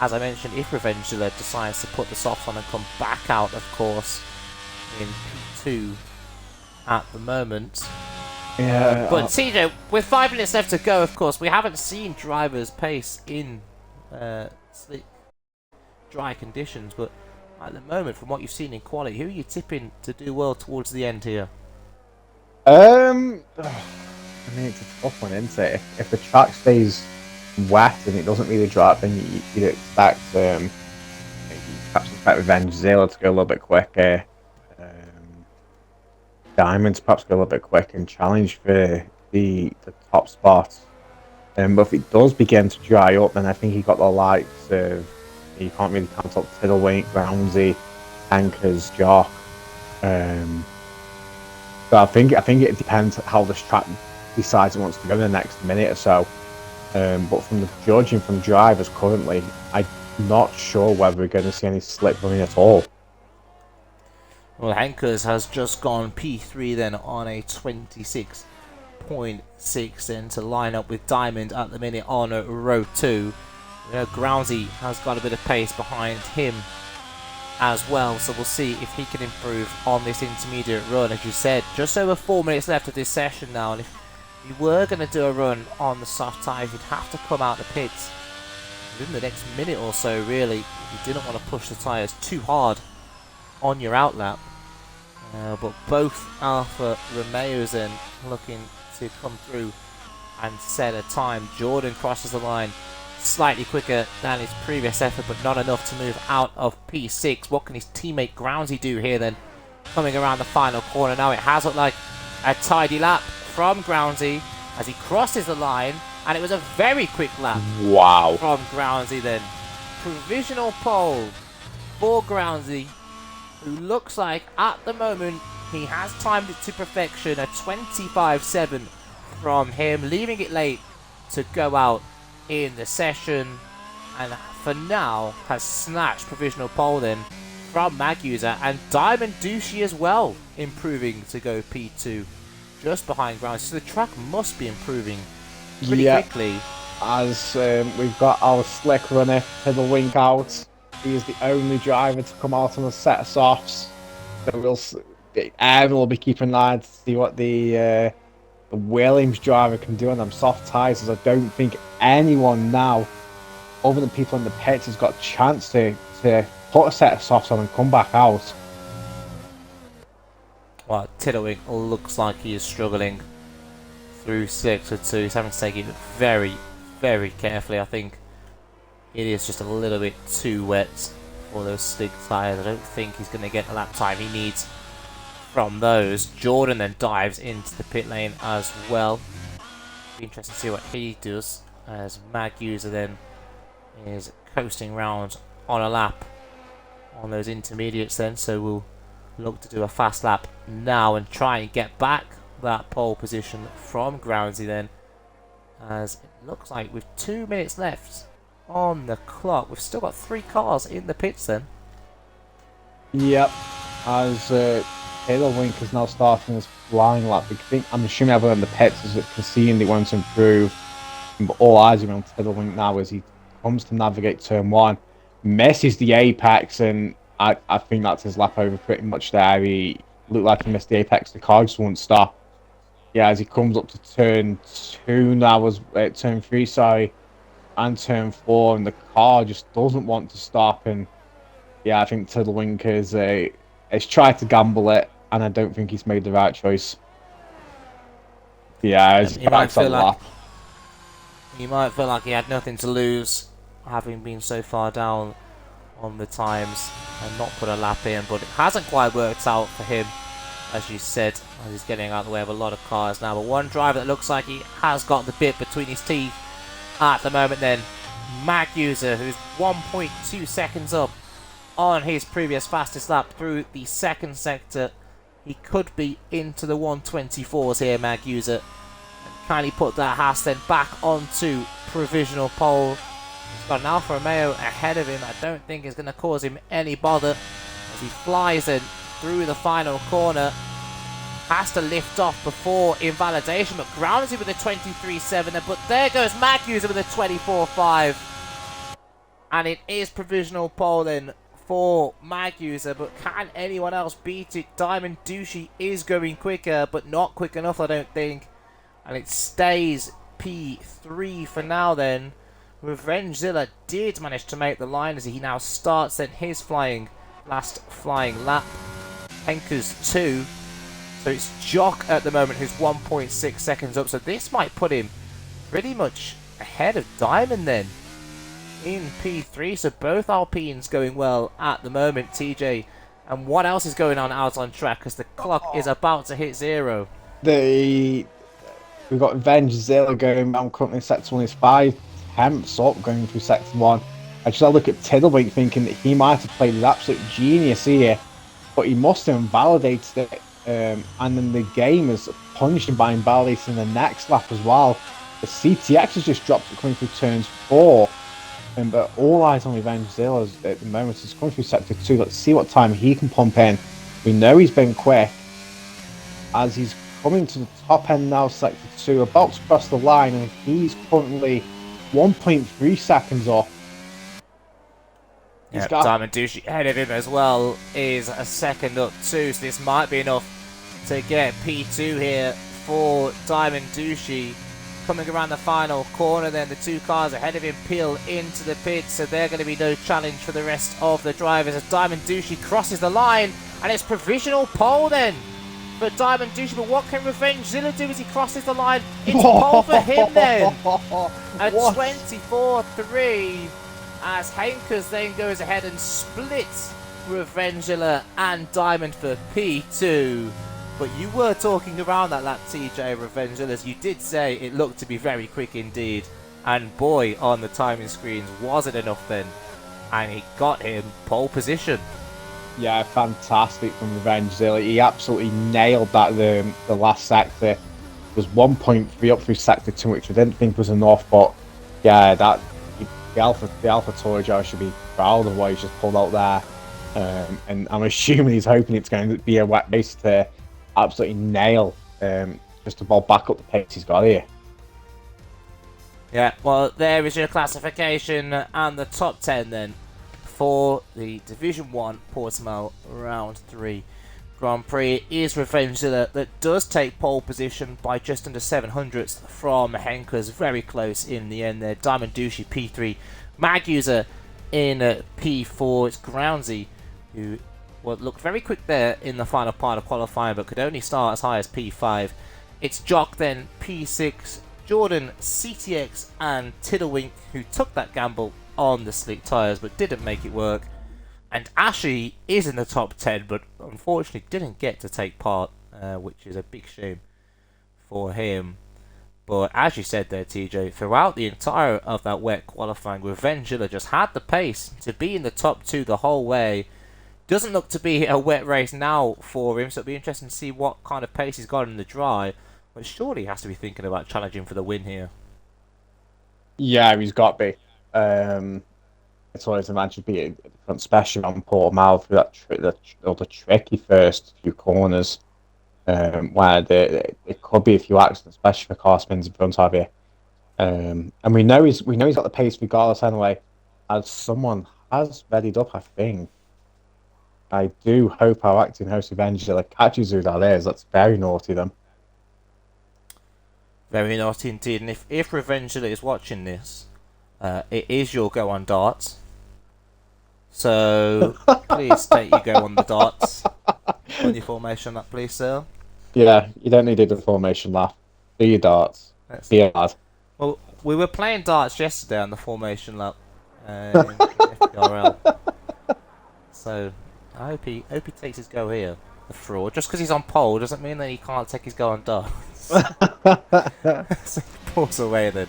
as I mentioned, if Revengilla decides to put the softs on and come back out, of course, in P2 at the moment. Yeah. But TJ, with 5 minutes left to go, of course, we haven't seen drivers pace in slick, dry conditions. But at the moment, from what you've seen in quality, who are you tipping to do well towards the end here? I mean, it's a tough one, isn't it? If the track stays wet and it doesn't really dry, then you'd expect perhaps expect Revenge Zilla to go a little bit quicker. Diamonds perhaps go a little bit quicker and challenge for the top spot. But if it does begin to dry up, then I think he got the likes of, you can't really count up Tiddlewink, Groundsy, Anchors, Jock. So I think it depends how this track decides it wants to go in the next minute or so. But from the judging from drivers currently, I'm not sure whether we're going to see any slip running at all. Well, Hankers has just gone P3 then on a 26.6 then to line up with Diamond at the minute on row 2. You know, Groundsy has got a bit of pace behind him as well, so we'll see if he can improve on this intermediate run. As you said, just over 4 minutes left of this session now, and if you were going to do a run on the soft tyres, you'd have to come out the pits within the next minute or so, really, if you didn't want to push the tyres too hard on your outlap. But both Alfa Romeos then looking to come through and set a time. Jordan crosses the line slightly quicker than his previous effort, but not enough to move out of P6. What can his teammate Groundsy do here then, coming around the final corner? Now it has looked like a tidy lap from Groundsy as he crosses the line, and it was a very quick lap. Wow. From Groundsy then. Provisional pole for Groundsy, who looks like at the moment he has timed it to perfection. A 25.7 from him, leaving it late to go out in the session, and for now has snatched provisional pole then from Maguser, and Diamond Douchey as well improving to go P2 just behind Groundsy. So the track must be improving pretty quickly. As we've got our slick runner Tiddlewink out. He is the only driver to come out on a set of softs. So Aaron will be keeping an eye to see what the Williams driver can do on them soft tyres. As I don't think anyone now, other than people in the pits, has got a chance to put a set of softs on and come back out. Well, Tiddlewink looks like he is struggling through 6 or 2. He's having to take it very, very carefully. I think it is just a little bit too wet for those slick tyres. I don't think he's going to get the lap time he needs from those. Jordan then dives into the pit lane as well. Be interesting to see what he does, as Maguser then is coasting round on a lap on those intermediates then. So we'll look to do a fast lap now and try and get back that pole position from Groundsy then, as it looks like with 2 minutes left on the clock. We've still got 3 cars in the pits then. Yep, as Tiddlewink is now starting his flying lap. I'm assuming everyone in the pits is conceding they want to improve, but all eyes are on Tiddlewink now as he comes to navigate turn 1, misses the apex, and I think that's his lap over pretty much there. He looked like he missed the apex, the car just won't stop. Yeah, as he comes up to turn 2 now, turn 3, sorry, and turn 4, and the car just doesn't want to stop. And yeah, I think Tiddlewink has tried to gamble it, and I don't think he's made the right choice. Yeah, he might feel like he had nothing to lose, having been so far down on the times and not put a lap in, but it hasn't quite worked out for him, as you said, as he's getting out of the way of a lot of cars now. But one driver that looks like he has got the bit between his teeth at the moment then, Maguser, who's 1.2 seconds up on his previous fastest lap through the second sector. He could be into the 124s here, Maguser. Kindly put that Haas then back onto provisional pole. He's got an Alfa Romeo ahead of him. I don't think it's going to cause him any bother as he flies in through the final corner. Has to lift off before invalidation, but Groundsy with a 23.7, but there goes Maguser with a 24.5. And it is provisional pole then for Maguser, but can anyone else beat it? Diamond Douchey is going quicker, but not quick enough, I don't think. And it stays P3 for now then. Revengezilla did manage to make the line as he now starts then his last flying lap. Henker's 2. So it's Jock at the moment who's 1.6 seconds up. So this might put him pretty much ahead of Diamond then. in P3, so both Alpines going well at the moment, TJ. And what else is going on out on track, because the clock is about to hit 0? We've got Vengezilla going around currently sector 1 is 5 tenths up going through sector 1. I just had a look at Tiddlewink thinking that he might have played an absolute genius here, but he must have invalidated it. And then the game is punished him by invalidating the next lap as well. The CTX has just dropped it coming through turns 4. But all eyes on Vengezilla at the moment is coming through sector 2. Let's see what time he can pump in. We know he's been quick as he's coming to the top end now, sector 2, about to cross the line, and he's currently 1.3 seconds off. Yeah, Diamond Douchey ahead of him as well is a second up too, so this might be enough to get P2 here for Diamond Douchey. Coming around the final corner then, the two cars ahead of him peel into the pit, so they're going to be no challenge for the rest of the drivers as Diamond Douchey crosses the line, and it's provisional pole then for Diamond Douchey. But what can Revengezilla do as he crosses the line? It's pole for him then. A 24-3 as Henkers then goes ahead and splits Revengezilla and Diamond for P2. But you were talking around that lap, TJ, Revengezilla. You did say it looked to be very quick indeed. And boy, on the timing screens, was it enough then? And he got him pole position. Yeah, fantastic from Revengezilla. He absolutely nailed that the last sector. It was 1.3 up through sector 2, which I didn't think was enough. But yeah, the Alpha Tauri should be proud of what he's just pulled out there. And I'm assuming he's hoping it's going to be a wet race to absolutely nail just to ball back up the pace he's got here. Yeah, well, there is your classification and the top 10 then for the Division 1 Portimao Round 3 Grand Prix. It is Revengezilla that does take pole position by just under 700ths from Henkers. Very close in the end there. Diamond Douchey P3, Mag User in P4. It's Groundsy who looked very quick there in the final part of qualifying, but could only start as high as P5. It's Jock then P6, Jordan, CTX and Tiddlewink who took that gamble on the slick tyres but didn't make it work. And Ashy is in the top 10 but unfortunately didn't get to take part, which is a big shame for him. But as you said there, TJ, throughout the entire of that wet qualifying, Revengezilla just had the pace to be in the top 2 the whole way. Doesn't look to be a wet race now for him, so it'll be interesting to see what kind of pace he's got in the dry. But surely he has to be thinking about challenging for the win here. Yeah, he's got to be. It's always imagined being front, especially on Portimao through the tricky first few corners, where it could be a few accidents, especially for car spins in front of you. And we know he's got the pace regardless anyway, as someone has readied up, I think. I do hope our acting host Revengezilla catches who that is. That's very naughty them. Very naughty indeed. And if Revengezilla is watching this, it is your go on darts. So please state you go on the darts on your formation lap, please, sir. Yeah, you don't need to do the formation lap. Do your darts. Be hard. Well, we were playing darts yesterday on the formation lap in FPRL. So I hope he takes his go here. The fraud. Just because he's on pole doesn't mean that he can't take his go on darts. So he pulls away then.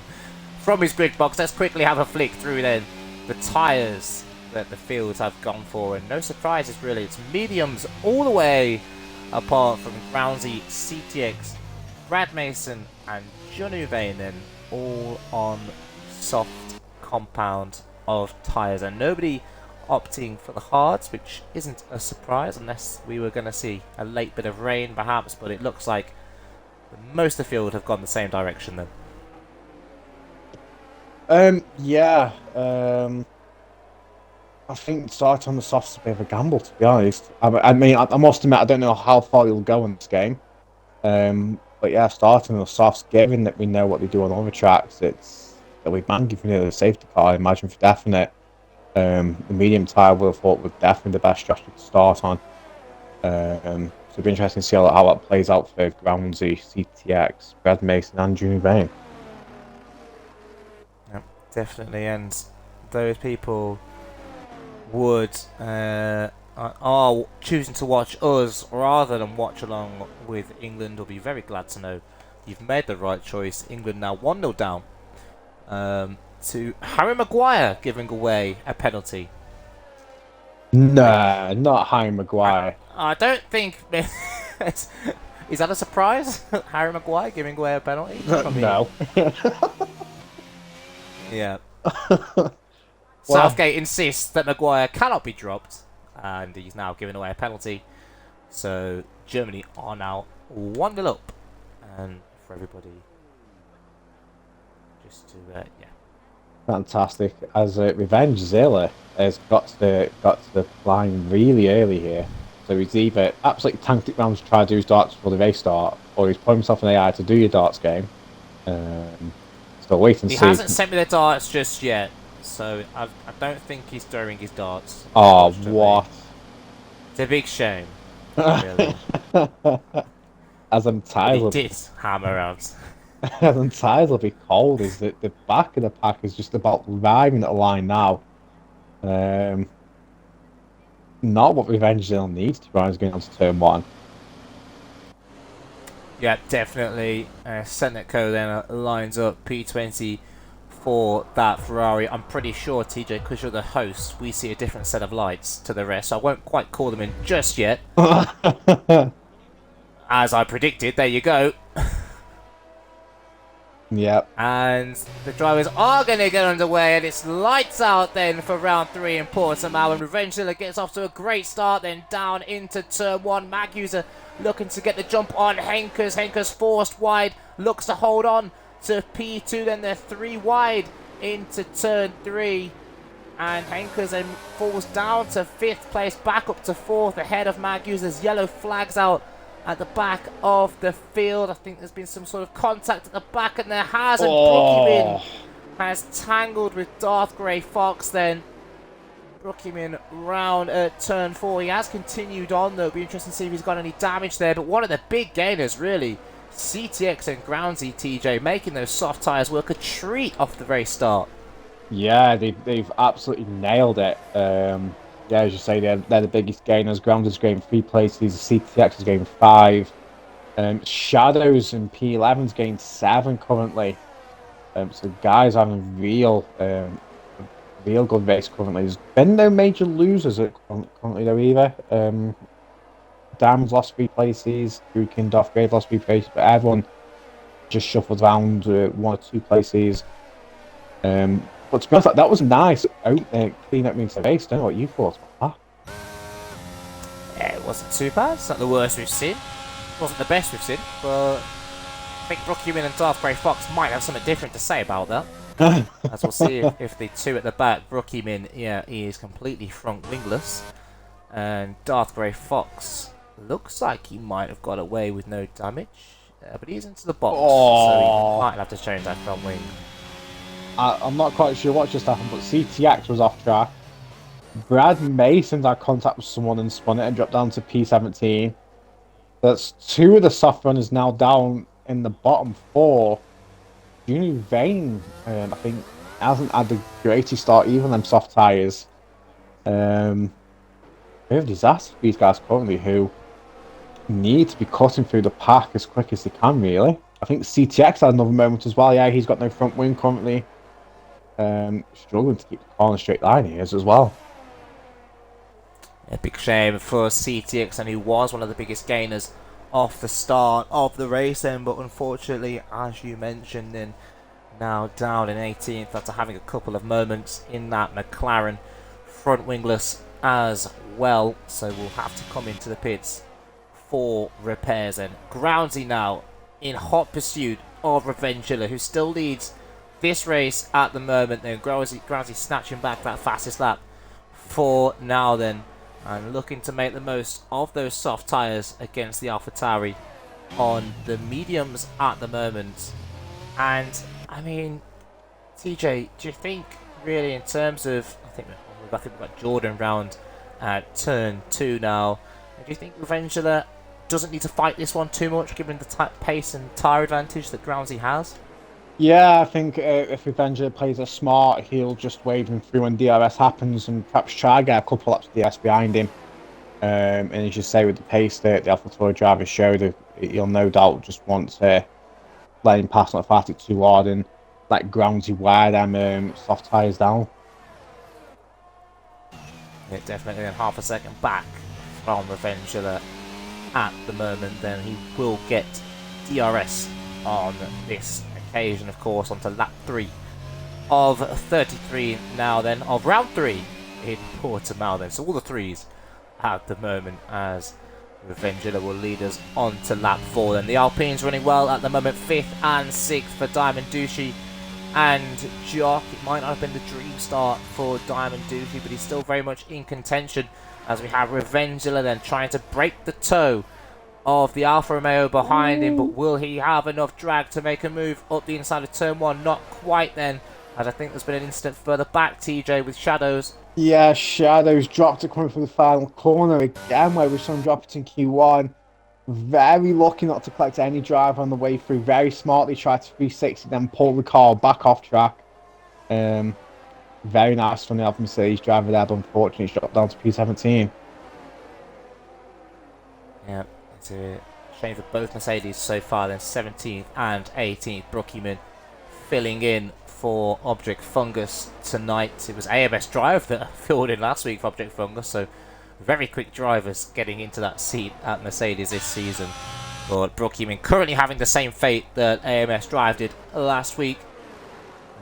From his grid box, let's quickly have a flick through then the tyres that the fields have gone for. And no surprises really. It's mediums all the way apart from Groundsy, CTX, Brad Mason and John Uvain then all on soft compound of tyres. And nobody opting for the hards, which isn't a surprise unless we were going to see a late bit of rain perhaps, but it looks like most of the field have gone the same direction then. I think starting on the softs is a bit of a gamble, to be honest. I mean, I must admit, I don't know how far you'll go in this game. But yeah, starting on the softs, given that we know what they do on other tracks, it'll be man giving it a safety car, I imagine, for definite. The medium tyre would have thought was definitely the best strategy to start on. So it'll be interesting to see how that plays out for Groundsy, CTX, Brad Mason and Junior Vane. Yep, definitely. And those people are choosing to watch us rather than watch along with England will be very glad to know you've made the right choice. England now 1-0 down to Harry Maguire giving away a penalty. Nah, not Harry Maguire. I don't think... Is that a surprise? Harry Maguire giving away a penalty? I mean, No. yeah. Southgate insists that Maguire cannot be dropped, and he's now giving away a penalty. So Germany are now 1-0 up, and for everybody, just to Fantastic. As Revenge Zilla has got to the line really early here. So he's either absolutely tanked it round to try to do his darts before the race start, or he's put himself in AI to do your darts game. So wait and see. He hasn't sent me the darts just yet, so I don't think he's throwing his darts. Oh, what? It's a big shame. Really. As I'm tired He did hammer out. as I'm tired will be cold, is that the back of the pack is just about arriving at the line now. Not what Revenge Zilla needs to be honest, going on to turn 1. Yeah, definitely. Seneco then lines up P20 for that Ferrari. I'm pretty sure, TJ, because you're the host, we see a different set of lights to the rest. So I won't quite call them in just yet. As I predicted, there you go. Yep. And the drivers are going to get underway, and it's lights out then for round 3 in Portimao. And Revenge Zilla gets off to a great start, then down into turn 1. Maguire looking to get the jump on Henkers. Henkers forced wide, looks to hold on to P2. Then they're 3 wide into turn 3. And Henkers then falls down to 5th place, back up to 4th ahead of Maguire. There's yellow flags out at the back of the field. I think there's been some sort of contact at the back, and there has. And Brookiemin has tangled with Darth Grey Fox then. Brookiemin round at turn 4. He has continued on, though. It'll be interesting to see if he's got any damage there. But one of the big gainers, really, CTX and Groundsy TJ, making those soft tyres work a treat off the very start. Yeah, they've absolutely nailed it. Yeah, as you say, they're the biggest gainers. Grounders gained 3 places. CTX has gained 5. Shadows and P11's gained 7 currently. So guys having real good race currently. There's been no major losers currently though either. Dam's lost 3 places. Drukin and Doffgrave lost 3 places, but everyone just shuffled around 1 or 2 places. But to be honest, that was nice. Clean up means the race. Don't know what you thought about that. Yeah, it wasn't too bad. It's not the worst we've seen. It wasn't the best we've seen, but I think Brookiemin and Darth Grey Fox might have something different to say about that. As we'll see if the 2 at the back, Brookiemin, yeah, he is completely front wingless. And Darth Grey Fox looks like he might have got away with no damage. But he's into the box, so he might have to change that front wing. I'm not quite sure what just happened, but CTX was off track. Brad Mason's had contact with someone and spun it and dropped down to P17. That's 2 of the soft runners now down in the bottom 4. Junior Vane, I think, hasn't had the greatest start even on them soft tyres. Bit of a disaster for these guys currently who need to be cutting through the pack as quick as they can, really. I think CTX had another moment as well. Yeah, he's got no front wing currently. Struggling to keep the car on a straight line here as well. A big shame for CTX, and he was one of the biggest gainers off the start of the race then, but unfortunately, as you mentioned, then now down in 18th after having a couple of moments in that McLaren front wingless as well. So we'll have to come into the pits for repairs. And Groundsy now in hot pursuit of Revenge Zilla, who still leads this race at the moment. Then Groundsy snatching back that fastest lap for now then, and looking to make the most of those soft tyres against the AlphaTauri on the mediums at the moment. And I mean, TJ, do you think really in terms of, I think we've got Jordan round at turn 2 now, do you think Revenge Zilla doesn't need to fight this one too much given the pace and tyre advantage that Groundsy has? Yeah, I think if Avenger plays it smart, he'll just wave him through when DRS happens and perhaps try get a couple laps of DRS behind him. And as you say, with the pace that the AlphaTauri driver showed, he'll no doubt just want to let him pass not fast it too hard and like groundsy wear them soft tyres down. Yeah, definitely then half a second back from Revengula at the moment. Then he will get DRS on this occasion, of course, onto lap 3 of 33 now then, of round 3 in Portimao then. So all the threes at the moment as Revengula will lead us on to lap 4 then. The Alpines running well at the moment, 5th and 6th for Diamond Duchy and Jock. It might not have been the dream start for Diamond Duchy, but he's still very much in contention as we have Revengula then trying to break the toe of the Alfa Romeo behind him, but will he have enough drag to make a move up the inside of turn 1? Not quite then, as I think there's been an incident further back, TJ, with Shadows. Yeah, Shadows dropped it coming from the final corner again, where we saw him drop it in Q1. Very lucky not to collect any drive on the way through. Very smartly tried to 360, then pull the car back off track. Um, Very nice from the Alfa Mercedes driver there, but unfortunately, he's dropped down to P17. Yeah, it's a shame for both Mercedes so far then, 17th and 18th. Brookhyman filling in for Object Fungus tonight. It was AMS Drive that filled in last week for Object Fungus, so very quick drivers getting into that seat at Mercedes this season. But Brookhyman currently having the same fate that AMS Drive did last week,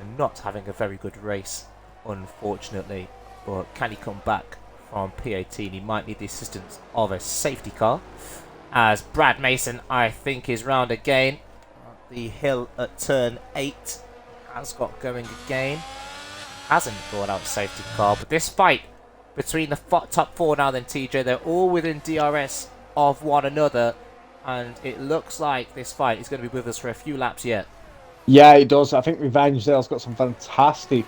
and not having a very good race, unfortunately. But can he come back from P18? He might need the assistance of a safety car, as Brad Mason, I think, is round again. The hill at turn 8 has got going again. Hasn't brought out a safety car, but this fight between the top 4 now then, TJ, they're all within DRS of one another, and it looks like this fight is going to be with us for a few laps yet. Yeah, it does. I think Revenge there's got some fantastic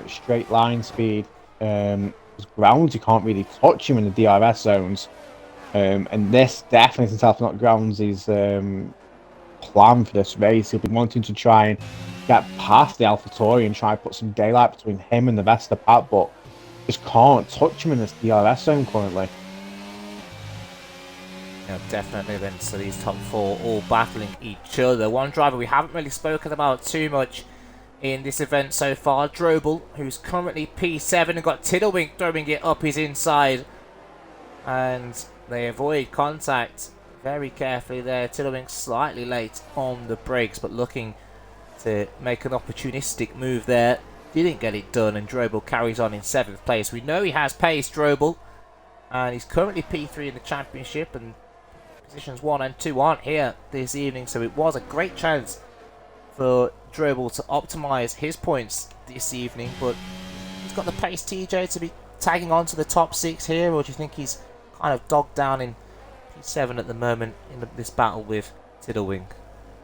straight line speed. Grounds, you can't really touch him in the DRS zones. And this definitely, since Alpha not Grounds, is plan for this race. He'll be wanting to try and get past the AlphaTauri and try and put some daylight between him and the rest of the pack, but just can't touch him in this DRS zone currently. Yeah, definitely then. So these top 4 all battling each other. One driver we haven't really spoken about too much in this event so far, Drobel, who's currently P7 and got Tiddlewink throwing it up his inside. And they avoid contact very carefully there. Tiddlewink slightly late on the brakes, but looking to make an opportunistic move there. Didn't get it done, and Drobel carries on in 7th place. We know he has pace, Drobel, and he's currently P3 in the championship, and positions 1 and 2 aren't here this evening, so it was a great chance for Drobel to optimise his points this evening, but he's got the pace, TJ, to be tagging on to the top 6 here, or do you think he's kind of dogged down in P7 at the moment in this battle with Tiddlewink?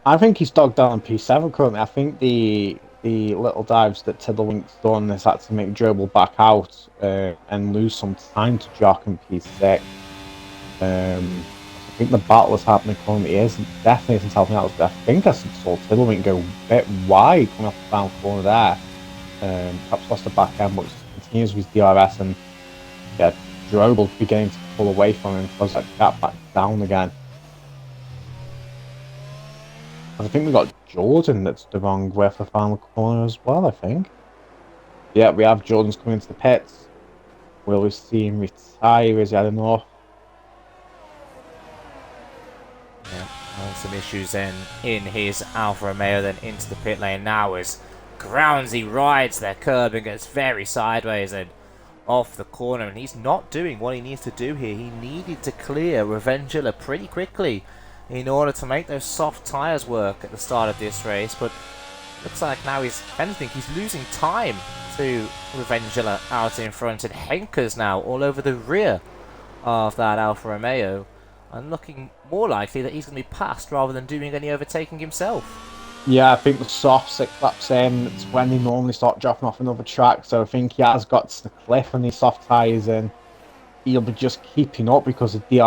I think he's dogged down on P7 currently. I think the little dives that Tiddlewink's done has had to make Drobel back out and lose some time to Jock and P6. I think the battle is happening currently is definitely since helping out. I think I saw Tiddlewink go a bit wide coming off the final corner there. Perhaps lost the back end, but continues with DRS, and yeah, Drobel beginning to pull away from him, close that gap back down again. I think we got Jordan that's the wrong way for the final corner as well, I think. Yeah, we have Jordan's coming into the pits. Will we see him retire? Is he? I don't know. Yeah, and some issues then in his Alfa Romeo, then into the pit lane now as Groundsy rides their curb and gets very sideways and off the corner, and he's not doing what he needs to do here. He needed to clear Revengula pretty quickly in order to make those soft tyres work at the start of this race, but looks like now he's, if anything, he's losing time to Revengula out in front, and Henker's now all over the rear of that Alfa Romeo, and looking more likely that he's going to be passed rather than doing any overtaking himself. Yeah, I think the soft 6 laps in, it's when they normally start dropping off another track, so I think he has got to the cliff on these soft tyres, and he'll be just keeping up because of the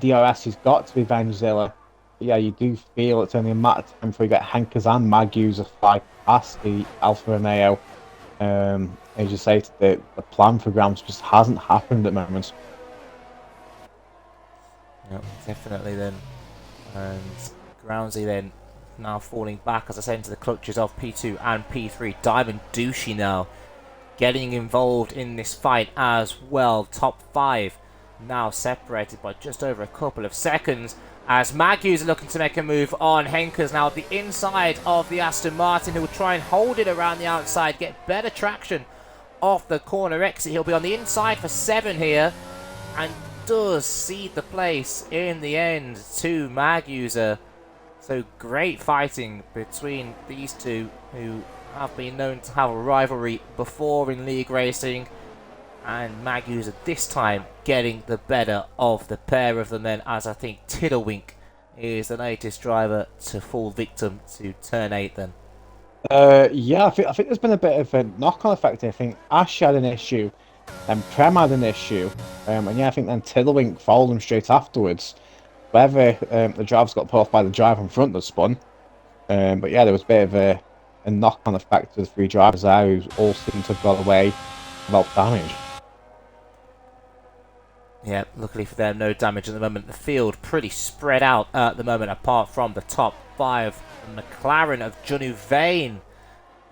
DRS he's got to Revengula. Yeah, you do feel it's only a matter of time before you get Hankers and Magyus a fly past the Alfa Romeo. As you say, the plan for Grams just hasn't happened at the moment. Yep, definitely then. And Groundsy then now falling back, as I said, into the clutches of P2 and P3. Diamond Douchey now getting involved in this fight as well. Top 5 now separated by just over a couple of seconds, as Magyus are looking to make a move on. Henkers now at the inside of the Aston Martin, who will try and hold it around the outside, get better traction off the corner exit. He'll be on the inside for 7 here, and does cede the place in the end to Magyuser. So great fighting between these two, who have been known to have a rivalry before in league racing, and Magyuser this time getting the better of the pair of them then, as I think Tiddlewink is the latest driver to fall victim to turn 8 then. Yeah, I think there's been a bit of a knock-on effect. I think Ash had an issue, then Prem had an issue, and yeah, I think then Tiddlewink followed him straight afterwards. Whether the drivers got put off by the driver in front that spun, but yeah, there was a bit of a knock-on effect to the 3 drivers there, who all seemed to have got away without damage. Yeah, luckily for them, no damage at the moment. The field pretty spread out at the moment, apart from the top 5. The McLaren of Junu Vane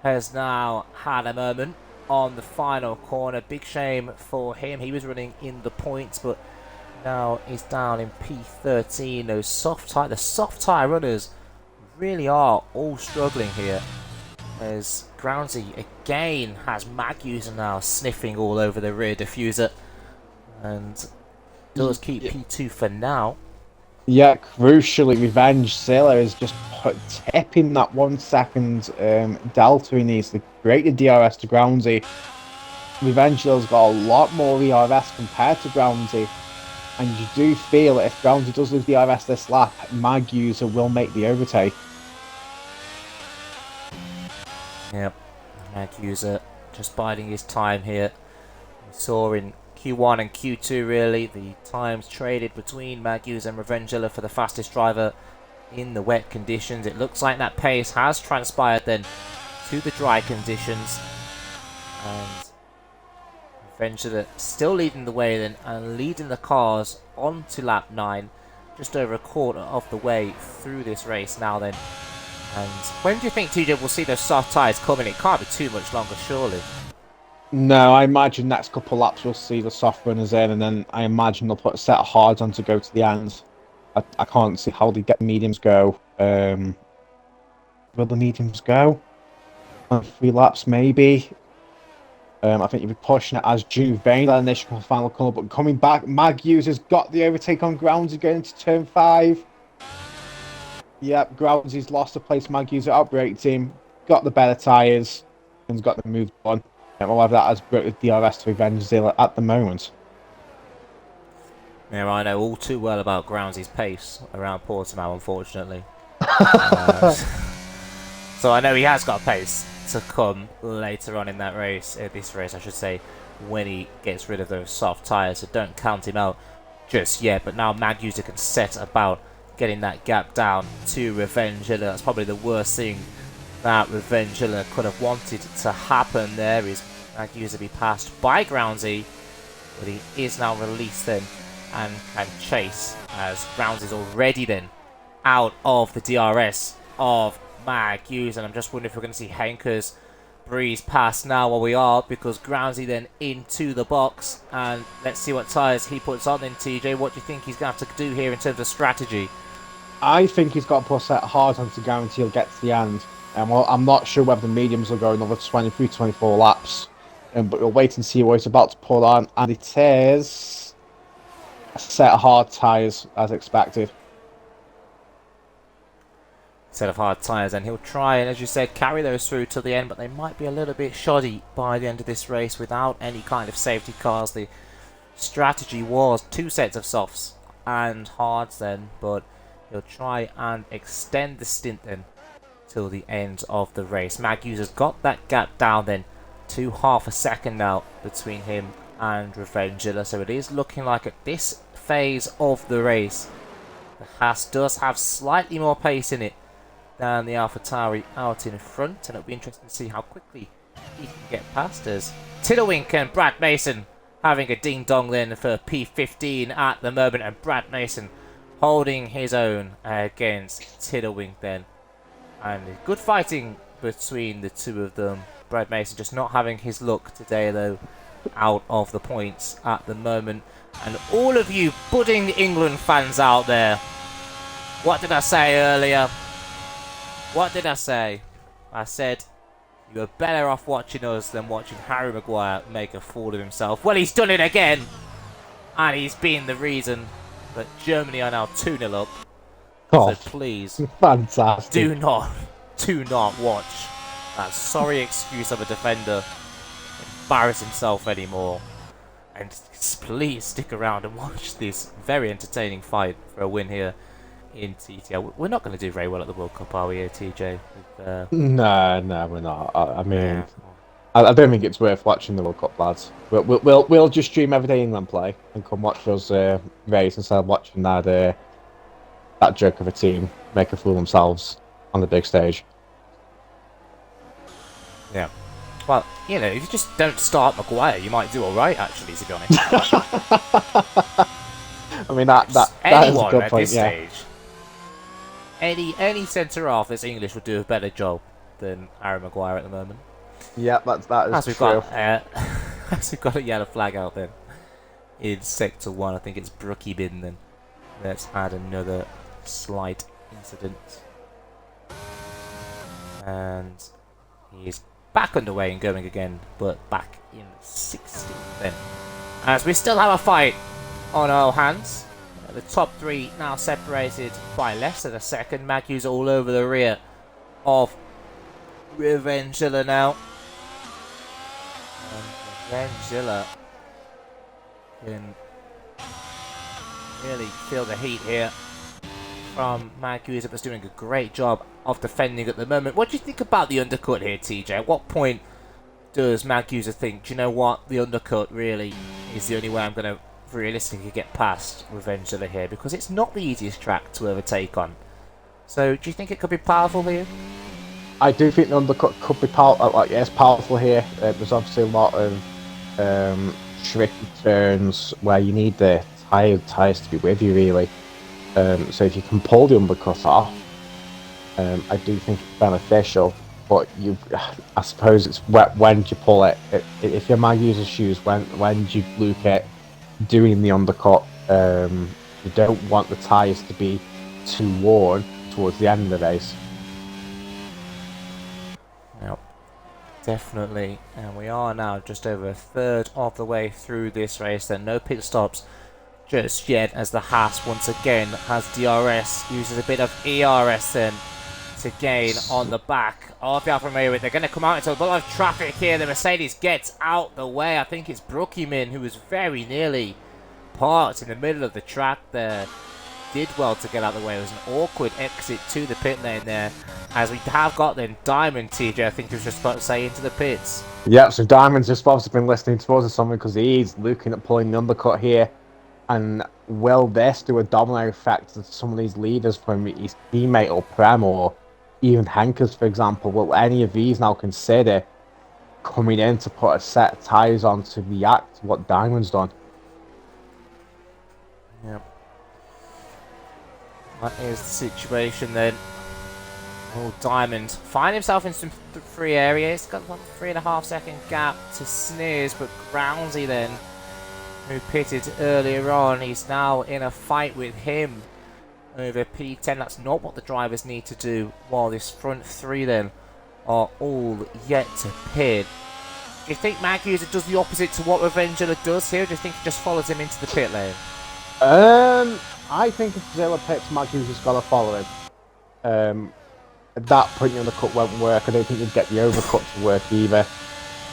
has now had a moment on the final corner. Big shame for him. He was running in the points, but now he's down in P13. The soft tyre runners really are all struggling here, as Groundsy again has Magyuser now sniffing all over the rear diffuser, and does keep P2 for now. Yeah, crucially, Revenge Zilla is just tipping that 1 second delta he needs to break the DRS to Groundsy. Revenge Zilla's got a lot more ERS compared to Groundsy, and you do feel that if Groundsy does lose DRS this lap, Magyuser will make the overtake. Yep, Magyuser just biding his time here. We saw in Q1 and Q2 really the times traded between Magyuser and Revengilla for the fastest driver in the wet conditions. It looks like that pace has transpired then to the dry conditions, and Revengilla still leading the way then, and leading the cars on to lap 9, just over a quarter of the way through this race now then. And when do you think, TJ, we'll see those soft tyres coming? It can't be too much longer, surely. No, I imagine next couple of laps we'll see the soft runners in, and then I imagine they'll put a set of hards on to go to the end. I can't see how they get mediums go. Will the mediums go? 3 laps maybe. I think you'll be pushing it as Juvain that initial final corner, but coming back, Magyuser's got the overtake on Groundsy going into turn 5. Yep, Groundsy's lost the place. Magyuser outbraked him, got the better tyres, and got the move on. However, that has broke the DRS to Revenge Zilla at the moment. Yeah, I know all too well about Groundsy's pace around Portimao, unfortunately. So I know he has got pace to come later on in that race, this race I should say, when he gets rid of those soft tyres, so don't count him out just yet. But now Magyuser can set about getting that gap down to Revengilla. That's probably the worst thing that Revengilla could have wanted to happen there, is Magyuser be passed by Groundsy, but he is now released then and can chase, as Groundsy's already then out of the DRS of Magyuser. And I'm just wondering if we're going to see Henkers breeze past now. Well, we are, because Groundsy then into the box, and let's see what tyres he puts on then. TJ, what do you think he's going to have to do here in terms of strategy? I think he's got to put a set of hards on to guarantee he'll get to the end. Well, I'm not sure whether the mediums will go another 23, 24 laps, but we'll wait and see what he's about to put on, and it is a set of hard tyres as expected. Set of hard tyres, and he'll try and, as you said, carry those through to the end, but they might be a little bit shoddy by the end of this race without any kind of safety cars. The strategy was 2 sets of softs and hards then, but he'll try and extend the stint then till the end of the race. Magyuser's got that gap down then to half a second now between him and Revengilla, so it is looking like at this phase of the race The Haas does have slightly more pace in it than the AlphaTauri out in front, and it'll be interesting to see how quickly he can get past us. Tiddlewink and Brad Mason having a ding-dong then for P15 at the moment, and Brad Mason holding his own against Tiddlewink then. And good fighting between the two of them. Brad Mason just not having his luck today though, out of the points at the moment. And all of you budding England fans out there, what did I say earlier? What did I say? I said you are better off watching us than watching Harry Maguire make a fool of himself. Well, he's done it again! And he's been the reason that Germany are now 2-0 up. Oh, So please, fantastic. do not watch that sorry excuse of a defender embarrass himself anymore. And please stick around and watch this very entertaining fight for a win here in TTL. We're not going to do very well at the World Cup, are we, here, TJ? No, we're not. I mean, Yeah. I don't think it's worth watching the World Cup, lads. We'll just stream every day England play and come watch us race instead of watching that joke of a team make a fool themselves on the big stage. Yeah. Well, you know, if you just don't start Maguire, you might do all right, actually, to be honest. I mean, that is a anyone good at point, this yeah. stage, any centre half that's English would do a better job than Harry Maguire at the moment. Yeah, that is As we've true. got, as we've got a yellow flag out then in sector 1, I think it's Brookie Bin then. That's had another slight incident, and he's back underway and going again, but back in 16th then. As we still have a fight on our hands. The top three now separated by less than a second. Maggie's all over the rear of Revengilla now. And Revengilla can really feel the heat here from Maggie's, that's doing a great job of defending at the moment. What do you think about the undercut here, TJ? At what point does Magusa think, do you know what, the undercut really is the only way I'm going to realistically get past Revengilla here? Because it's not the easiest track to overtake on. So do you think it could be powerful here? I do think the undercut could be powerful here. There's obviously a lot of tricky turns where you need the tyres to be with you, really. So if you can pull the undercut off, I do think it's beneficial. But I suppose it's when you pull it. If you're Magusa's shoes, when you look at doing the undercut, you don't want the tyres to be too worn towards the end of the race. Yep, definitely. And we are now just over a third of the way through this race. Then no pit stops just yet, as the Haas once again has DRS, uses a bit of ERS then to gain on the back of the Alfa Romeo. They're going to come out into a lot of traffic here. The Mercedes gets out the way. I think it's Brookieman who was very nearly parked in the middle of the track there. Did well to get out of the way. It was an awkward exit to the pit lane there, as we have got then Diamond, TJ, I think he was just about to say, into the pits. Yeah, so Diamond's just obviously been listening to us or something, because he's looking at pulling the undercut here. And will this do a domino effect to some of these leaders from his teammate or Prem or even Henkers, for example? Will any of these now consider coming in to put a set of tyres on to react to what Diamond's done? Yep. That is the situation then. Oh, Diamond find himself in some free areas. Got 1 3.5 second gap to Sneers, but Groundsy then, who pitted earlier on, he's now in a fight with him over P10. That's not what the drivers need to do, while this front three then are all yet to pit. Do you think Magusa does the opposite to what Revengilla does here, or do you think he just follows him into the pit lane? I think if Zilla picks Magusa's got to follow him. At that point, the undercut won't work. I don't think you'd get the overcut to work either.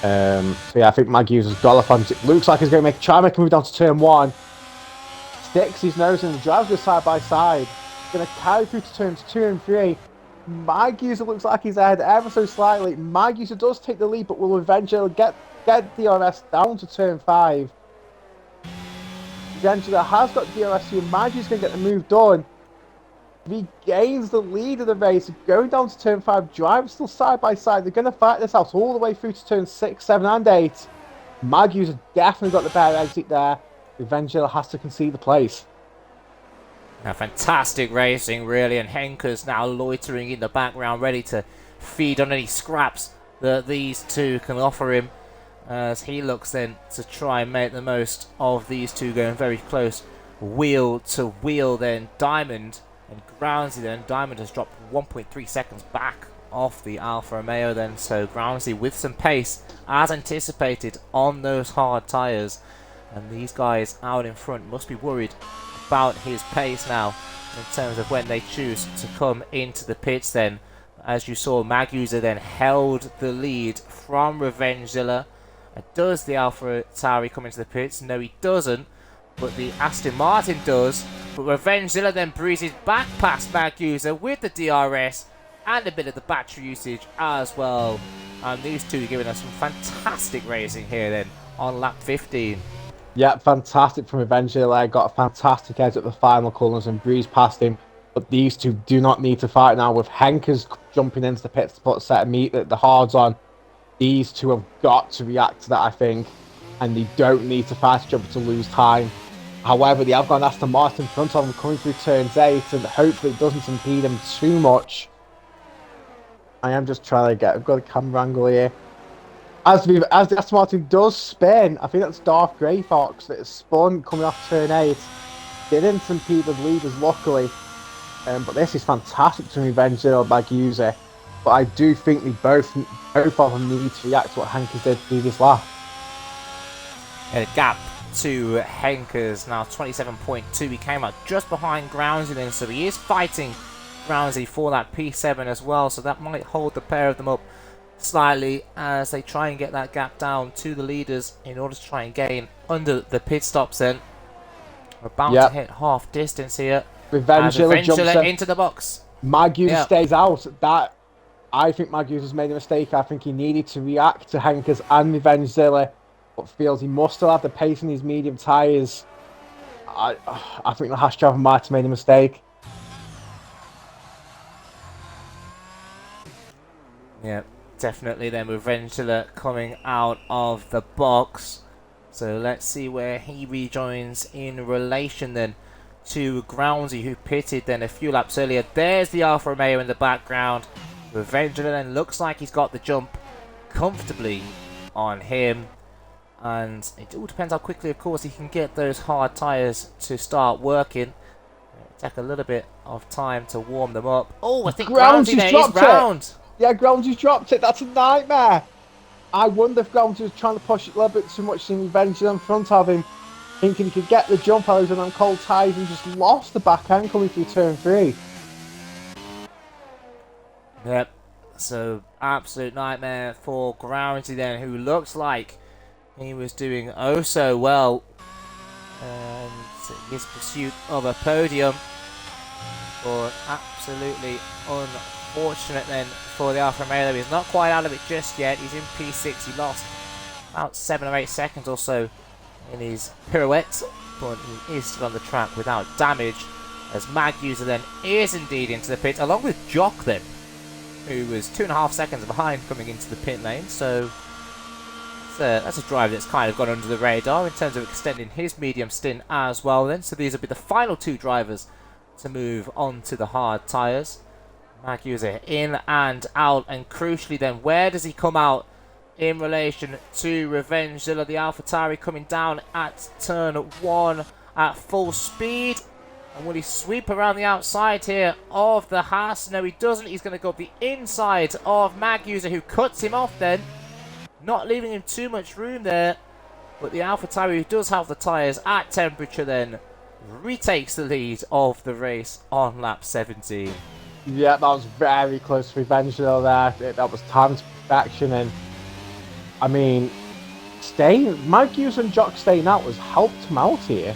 So yeah, I think Magusa's got to follow him. It looks like he's going to try to make a move down to turn 1. Sticks his nose in, the drives go side by side. Going to carry through to turns 2 and 3. Magusa looks like he's ahead ever so slightly. Magusa does take the lead, but will eventually get DRS down to turn 5. Revengilla has got DRS, so Magusa's going to get the move done. regains the lead of the race, going down to turn 5. Drivers still side by side. They're going to fight this out all the way through to turn 6, 7, and 8. Magu's have definitely got the better exit there. Revengilla has to concede the place. Now, fantastic racing, really, and Henker's now loitering in the background, ready to feed on any scraps that these two can offer him, as he looks then to try and make the most of these two going very close, wheel to wheel. Then Diamond and Groundsy. Then Diamond has dropped 1.3 seconds back off the Alfa Romeo then, so Groundsy with some pace as anticipated on those hard tyres, and these guys out in front must be worried about his pace now in terms of when they choose to come into the pits then. As you saw, Magusa then held the lead from Revengilla. Does the Alpha Tauri come into the pits? No, he doesn't, but the Aston Martin does. But Revengilla then breezes back past Magusa with the DRS and a bit of the battery usage as well. And these two are giving us some fantastic racing here then on lap 15. Yeah, fantastic from Revengilla. Got a fantastic edge at the final corners and breezed past him. But these two do not need to fight now. With Henkers jumping into the pits to put a set of meat the hards on, these two have got to react to that, I think. And they don't need to fight each other to lose time. However, they have got an Aston Martin in front of them coming through turns 8, and hopefully it doesn't impede them too much. I am just trying to get... I've got a camera angle here. As the Aston Martin does spin, I think that's Darth Grey Fox that has spun coming off turn 8. Didn't impede the leaders, luckily. But this is fantastic to Revenge or Magusa. But I do think they both of them need to react to what Hankers did previous lap. And a gap to Henkers now 27.2. He came up just behind Groundsy then, so he is fighting Groundsy for that P7 as well. So that might hold the pair of them up slightly as they try and get that gap down to the leaders in order to try and gain under the pit stops then. We're bound to hit half distance here. Revengilla jumps into the box. Magusa stays out. I think Magusa's made a mistake. I think he needed to react to Henkers and Revengilla, but feels he must still have the pace in his medium tyres. I think the Haas driver might have made a mistake. Yeah, definitely then Revengilla coming out of the box. So let's see where he rejoins in relation then to Groundsy, who pitted then a few laps earlier. There's the Alfa Romeo in the background. Revengilla then looks like he's got the jump comfortably on him. And it all depends how quickly, of course, he can get those hard tyres to start working. It'll take a little bit of time to warm them up. Oh, I think Groundsy there is round. Yeah, Groundsy's dropped it. That's a nightmare. I wonder if Groundsy was trying to push it a little bit too much in Revengilla in front of him, thinking he could get the jump out on cold tyres and just lost the back end coming through turn 3. Yep, so absolute nightmare for Groundsy then, who looks like he was doing oh so well and his pursuit of a podium. But absolutely unfortunate then for the Alfa Romeo. He's not quite out of it just yet. He's in P6. He lost about 7 or 8 seconds or so in his pirouettes, but he is still on the track without damage, as Magusa then is indeed into the pit, along with Jock then, who was 2.5 seconds behind coming into the pit lane. So that's a driver that's kind of gone under the radar in terms of extending his medium stint as well then. So these will be the final 2 drivers to move on to the hard tyres. Magusa in and out, and crucially then, where does he come out in relation to Revengilla? The AlphaTauri coming down at turn 1 at full speed. And will he sweep around the outside here of the Haas? No, he doesn't. He's going to go up the inside of Magusa, who cuts him off then, not leaving him too much room there. But the AlphaTauri, who does have the tyres at temperature then, retakes the lead of the race on lap 17. Yeah, that was very close to Revengilla there. That was timed perfection, and I mean, Magusa and Jock staying out has helped him out here.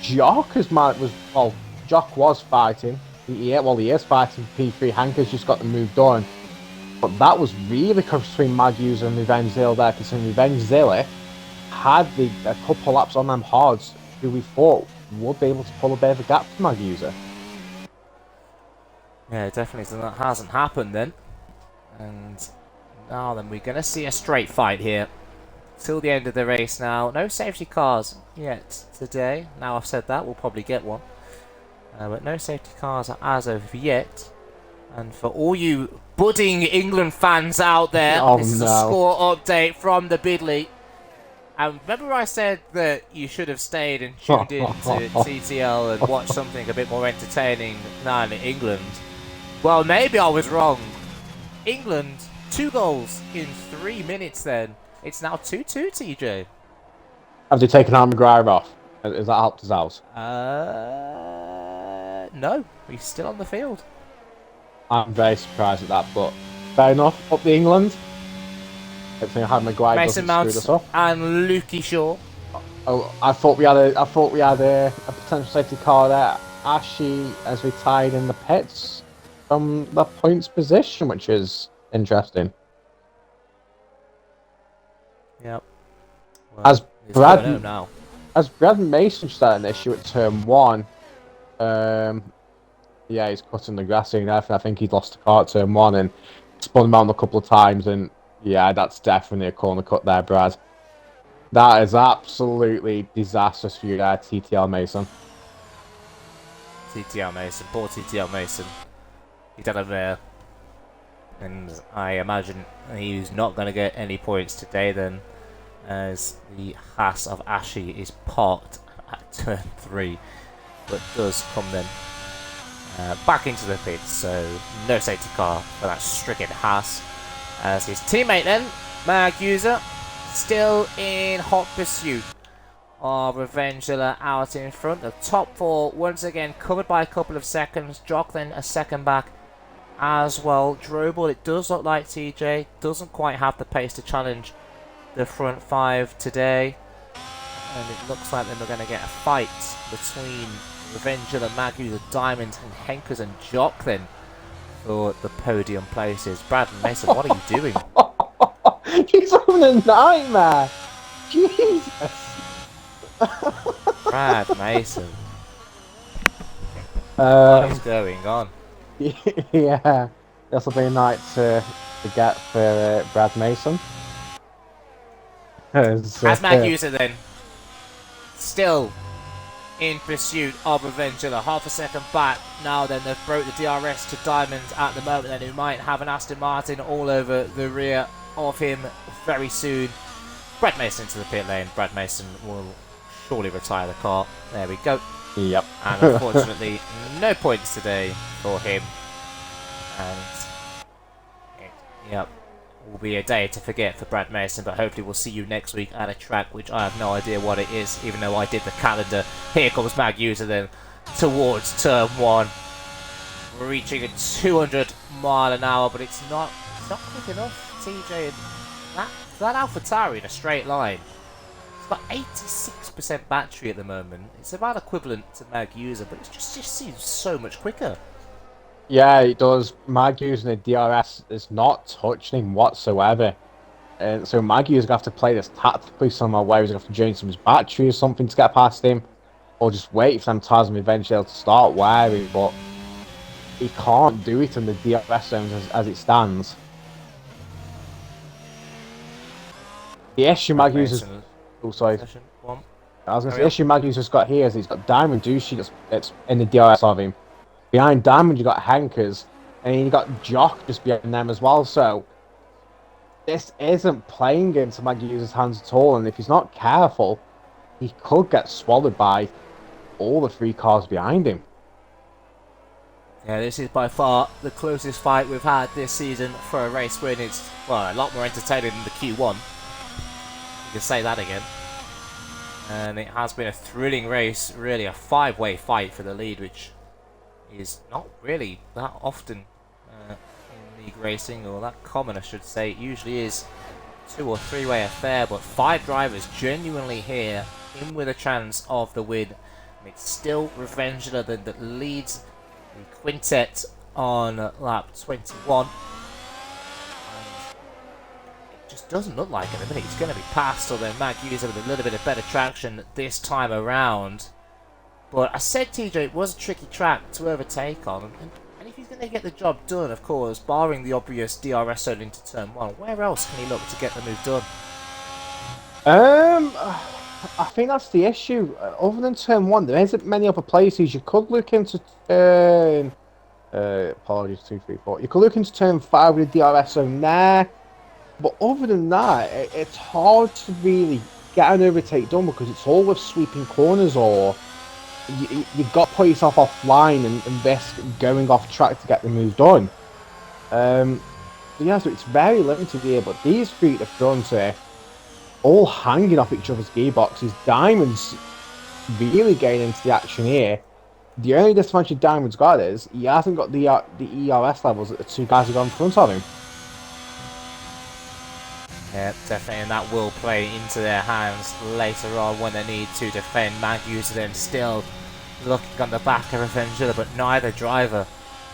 Jock was fighting. He is fighting P3. Hanker's just got the move done. But that was really close between Magusa and Revengilla there, because Revengilla had a couple laps on them hards, who we thought would be able to pull a bit of a gap to Magusa. Yeah, definitely that hasn't happened then. And now then we're going to see a straight fight here. Till the end of the race now. No safety cars yet today. Now I've said that, we'll probably get one. But no safety cars as of yet. And for all you budding England fans out there, Oh this is a no. score update from the Bidley. And remember I said that you should have stayed and tuned in to TTL and watched something a bit more entertaining than England? Well, maybe I was wrong. England, 2 goals in 3 minutes then. It's now 2-2, TJ. Have they taken Harry Maguire off? Has that helped us out? No. He's still on the field. I'm very surprised at that, but fair enough. Up to England. Hopefully Harry Maguire Mason doesn't screw Mount us up. and Lukey Shaw. Oh, I thought we had a potential safety car there. Ashley has retired in the pits from the points position, which is interesting. Yep. Well, As he's going home now. Brad Mason started an issue at turn 1. Yeah, he's cutting the grass in there. I think he'd lost the car at turn 1 and spun around a couple of times. And yeah, that's definitely a corner cut there, Brad. That is absolutely disastrous for you there, TTL Mason. TTL Mason, poor TTL Mason. He done it there. And I imagine he's not going to get any points today then, as the Haas of Ashy is parked at turn 3, but does come then back into the pits, so no safety car for that stricken Haas. As his teammate then, Mag User, still in hot pursuit of Revengula out in front. The top 4 once again covered by a couple of seconds. Jock then a second back as well. Drobel, it does look like TJ doesn't quite have the pace to challenge the front 5 today. And it looks like then we're going to get a fight between Revengula, Magu, the Diamond, and Henkers and Jock then for the podium places. Brad and Mason, what are you doing? He's having a nightmare. Jesus. Brad Mason. What is going on? Yeah, this will be a night to get for Brad Mason. As Mag User then, still in pursuit of Revengula, half a second back. Now then, they've broke the DRS to Diamond at the moment, and who might have an Aston Martin all over the rear of him very soon. Brad Mason into the pit lane. Brad Mason will surely retire the car. There we go. Yep. And unfortunately, no points today for him. And yep, will be a day to forget for Brad Mason, but hopefully we'll see you next week at a track which I have no idea what it is, even though I did the calendar. Here comes Mag User then towards turn 1, reaching a 200 mile an hour, but it's not quick enough. TJ, that AlphaTauri in a straight line, it's got 86% battery at the moment. It's about equivalent to Mag User, but it just seems so much quicker. Yeah, it does. Mag using the DRS is not touching him whatsoever. And so Mag is going to have to play this tactically somehow, where he's going to have to drain some of his battery or something to get past him. Or just wait for them tires eventually to start wearing, but he can't do it in the DRS zones as it stands. The issue Mag uses... Oh, sorry. I was going to say, the issue Mag user's got here is he's got Diamond Douchey that's in the DRS of him. Behind Diamond, you got Hankers, and you got Jock just behind them as well. So this isn't playing into Mag User's hands at all. And if he's not careful, he could get swallowed by all the 3 cars behind him. Yeah, this is by far the closest fight we've had this season for a race win. It's, well, a lot more entertaining than the Q1. You can say that again. And it has been a thrilling race, really a 5-way fight for the lead, which is not really that often in league racing, or that common I should say. It usually is 2 or 3-way affair, but 5 drivers genuinely here in with a chance of the win. And it's still Revengula that leads the quintet on lap 21. And it just doesn't look like at the minute it's going to be passed, although Mag User with a little bit of better traction this time around. But I said, TJ, it was a tricky track to overtake on, and if he's going to get the job done, of course, barring the obvious DRS zone into turn 1? Where else can he look to get the move done? I think that's the issue. Other than turn 1, there isn't many other places you could look into turn. Apologies, 2, 3, 4. You could look into turn 5 with the DRS zone there. But other than that, it's hard to really get an overtake done because it's all with sweeping corners, or you've got to put yourself offline and risk going off track to get the move done. Yeah, so it's very limited here, but these three at the front are all hanging off each other's gearboxes. Diamond's really getting into the action here. The only disadvantage Diamond's got is he hasn't got the ERS levels that the two guys have got in front of him. Yeah, definitely, and that will play into their hands later on when they need to defend. Magu's then still looking on the back of Avengilla, but neither driver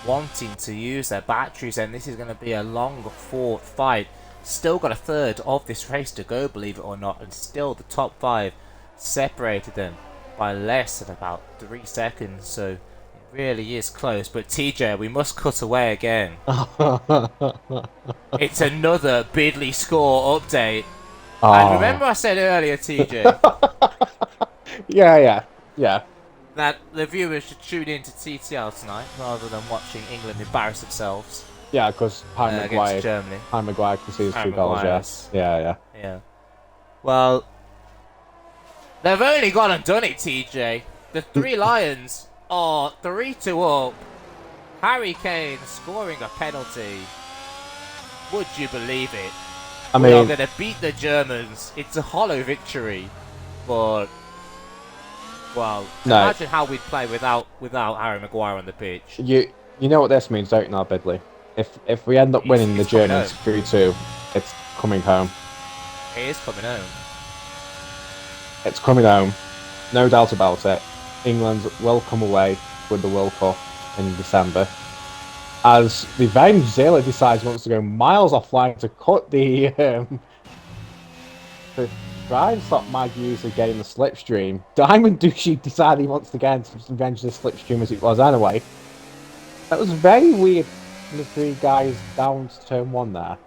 wanting to use their batteries, and this is going to be a long fought fight. Still got a third of this race to go, believe it or not, and still the top 5 separated them by less than about 3 seconds, so it really is close. But TJ, we must cut away again. It's another Bidley score update. Oh. And remember I said earlier, TJ, yeah, that the viewers should tune in to TTL tonight rather than watching England embarrass themselves. Yeah, because against Germany. Harry Maguire can see his Harry 2 goals, Maguire's. Yeah. Well, they've only gone and done it, TJ. The 3 Lions are 3-2 up. Harry Kane scoring a penalty. Would you believe it? We are going to beat the Germans. It's a hollow victory, but well, imagine how we'd play without Harry Maguire on the pitch. You know what this means, don't you, now, Bidley? If we end up winning the Germans 3-2, it's coming home. It is coming home. It's coming home, no doubt about it. England will come away with the World Cup in December, as the Venezuela decides he wants to go miles offline to cut the to try and stop Maguire getting the slipstream. Diamond Douchey decided he wants to get into some revenge the slipstream as it was anyway. That was very weird. The 3 guys down to turn 1 there.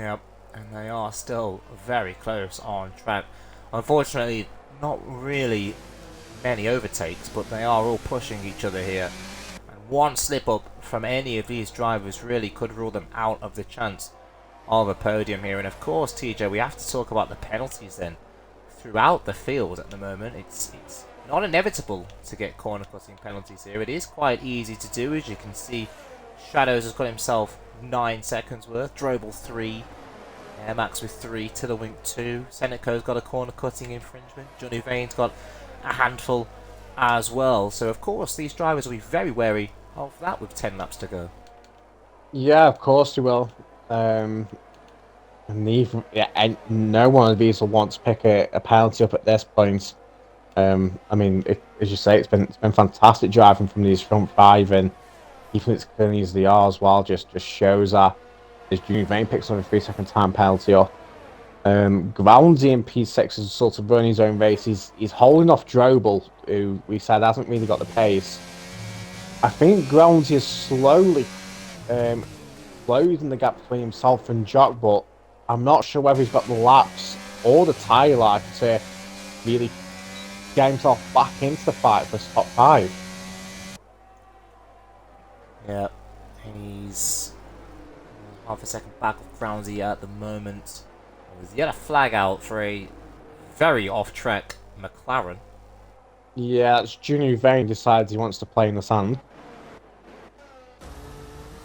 Yep, and they are still very close on track. Unfortunately, not really many overtakes, but they are all pushing each other here. And one slip up from any of these drivers really could rule them out of the chance of a podium here. And of course, TJ, we have to talk about the penalties then. Throughout the field at the moment, it's not inevitable to get corner cutting penalties here. It is quite easy to do, as you can see. Shadows has got himself 9 seconds worth, Drobel 3, Max with 3, Tiddlewink 2, Seneco's got a corner cutting infringement, Johnny Vane's got a handful as well. So of course these drivers will be very wary of that with 10 laps to go. Yeah, of course they will. And no one of these will want to pick a penalty up at this point. I mean, as you say, it's been fantastic driving from these front 5, and even it's clean as they are as well, just shows that as Junior Vane picks up a 3-second time penalty up. Groundsy in P6 is sort of running his own race. He's holding off Drobel, who we said hasn't really got the pace. I think Groundsy is slowly closing the gap between himself and Jock, but I'm not sure whether he's got the laps or the tyre life to really get himself back into the fight for top 5. Yeah, he's half a second back of Groundsy at the moment. There's yet a flag out for a very off-track McLaren. Yeah, it's Junior Vane decides he wants to play in the sand.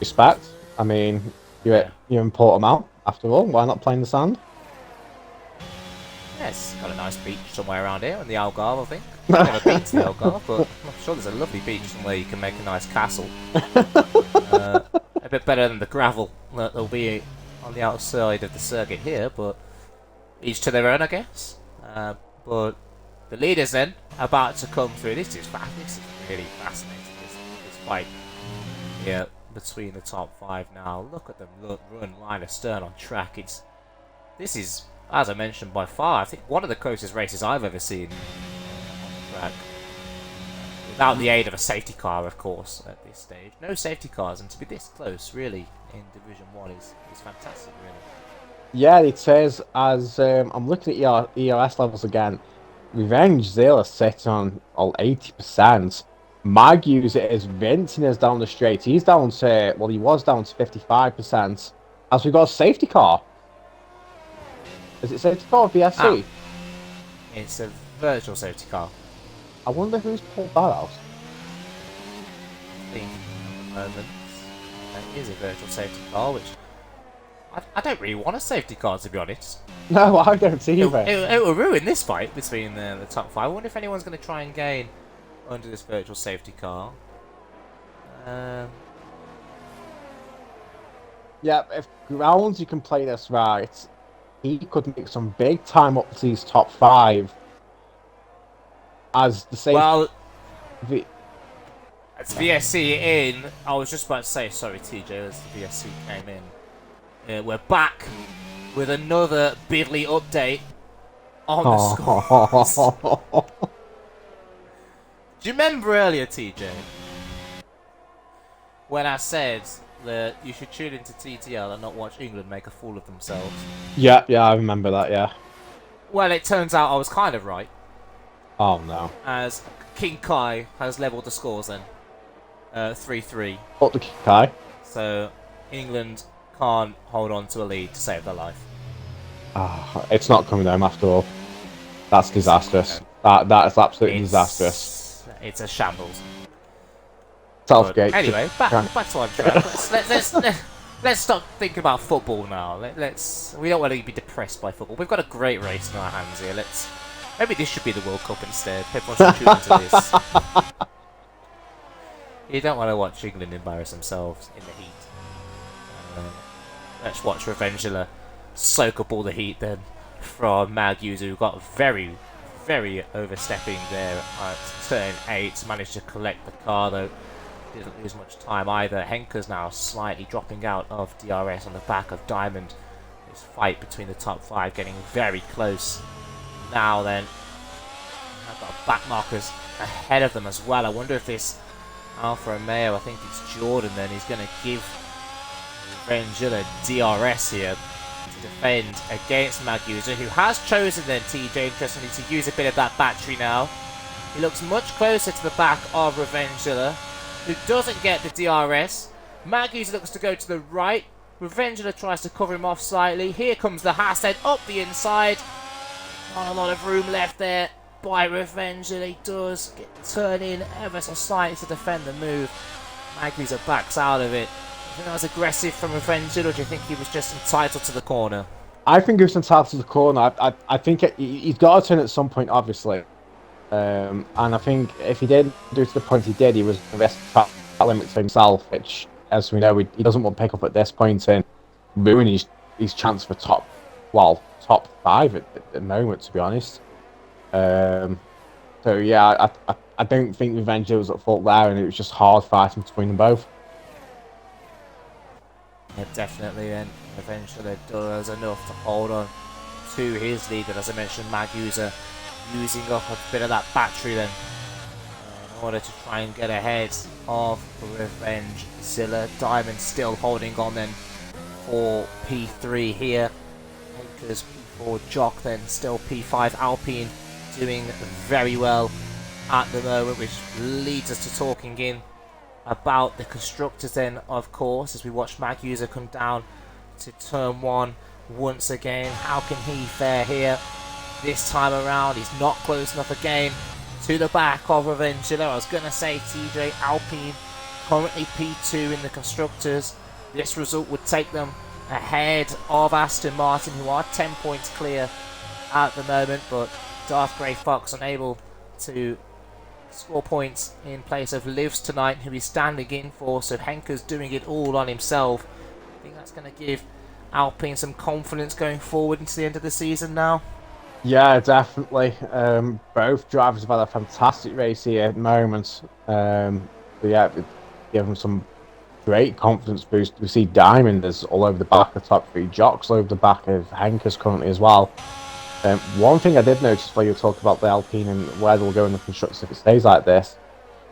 Respect. I mean, you're in Portimao, after all. Why not play in the sand? Yeah, it's got a nice beach somewhere around here in the Algarve, I think. I've never been to the Algarve, but I'm sure there's a lovely beach somewhere you can make a nice castle. A bit better than the gravel that'll be on the outside of the circuit here, but each to their own, I guess. But the leaders then about to come through. This is really fascinating. This fight here between the top 5 now. Look at them run line astern on track. This is, as I mentioned, by far, I think one of the closest races I've ever seen on track. without the aid of a safety car, of course, at this stage. No safety cars, and to be this close, really, in Division 1 is fantastic, really. Yeah, it says as I'm looking at ERS levels again. Revenge Zilla set on all 80%. Mag user is venting us down the straight. He's down to he was down to 55%. As we got a safety car. Is it safety car or VSC? It's a virtual safety car. I wonder who's pulled that out. I think at the moment it is a virtual safety car, which I don't really want a safety car, to be honest. No, I don't either. It will ruin this fight between the top 5. I wonder if anyone's going to try and gain under this virtual safety car. Yeah, if grounds you can play this right, he could make some big time up to these top 5. As the safety. Well, it's VSC in. I was just about to say, sorry, TJ, as the VSC came in. We're back with another Bidley update on the scores. Do you remember earlier, TJ, when I said that you should tune into TTL and not watch England make a fool of themselves? Yeah, I remember that, yeah. Well, it turns out I was kind of right. Oh, no. As King Kai has levelled the scores then. 3-3. Up the Kai. So, England can't hold on to a lead to save their life. It's not coming home after all. That's disastrous. That is absolutely disastrous. It's a shambles. Southgate. Anyway, back to our track. Let's stop thinking about football now. We don't want to be depressed by football. We've got a great race in our hands here. Maybe this should be the World Cup instead. Everyone should tune into this. You don't want to watch England embarrass themselves in the heat. Let's watch Revengula soak up all the heat then from Mag User, who got very, very overstepping there at turn 8. Managed to collect the car though. Didn't lose much time either. Henker's now slightly dropping out of DRS on the back of Diamond. This fight between the top 5 getting very close. Now then, I've got back markers ahead of them as well. I wonder if this Alfa Romeo, I think it's Jordan then, he's going to give Revengula DRS here to defend against Mag User, who has chosen then, TJ, interestingly, to use a bit of that battery now. He looks much closer to the back of Revengula, who doesn't get the DRS. Mag User looks to go to the right. Revengula tries to cover him off slightly. Here comes the Hasted up the inside. Not a lot of room left there by Revengula. He does turn in ever so slightly to defend the move. Mag User backs out of it. Do you think that was aggressive from Revengula, or do you think he was just entitled to the corner? I think he was entitled to the corner. I think he's got to turn at some point, obviously. And I think if he did do it to the point he did, he was the best track limit to himself, which, as we know, he doesn't want to pick up at this point and ruin his chance for top 5 at the moment, to be honest. So yeah, I don't think Revenge was at fault there, and it was just hard fighting between them both. Yeah, definitely, and eventually does enough to hold on to his lead, but as I mentioned, Mag User using up a bit of that battery then in order to try and get ahead of Revenge Zilla. Diamond still holding on then for P3 here. Hankers P4, Jock then still P5. Alpine doing very well at the moment, which leads us to talking in about the constructors then, of course, as we watch Mag User come down to turn 1 once again. How can he fare here this time around? He's not close enough again to the back of Revengula. I was going to say TJ Alpine currently P2 in the constructors. This result would take them ahead of Aston Martin, who are 10 points clear at the moment, but Darth Grey Fox unable to score points in place of Lives tonight, who he's standing in for, so Henker's doing it all on himself. I think that's going to give Alpine some confidence going forward into the end of the season now. Yeah, definitely. Both drivers have had a fantastic race here at the moment. Yeah, give them some great confidence boost. We see Diamond is all over the back of the top 3, Jocks all over the back of Henker's currently as well. One thing I did notice while you were talking about the Alpine and where they'll go in the constructors if it stays like this,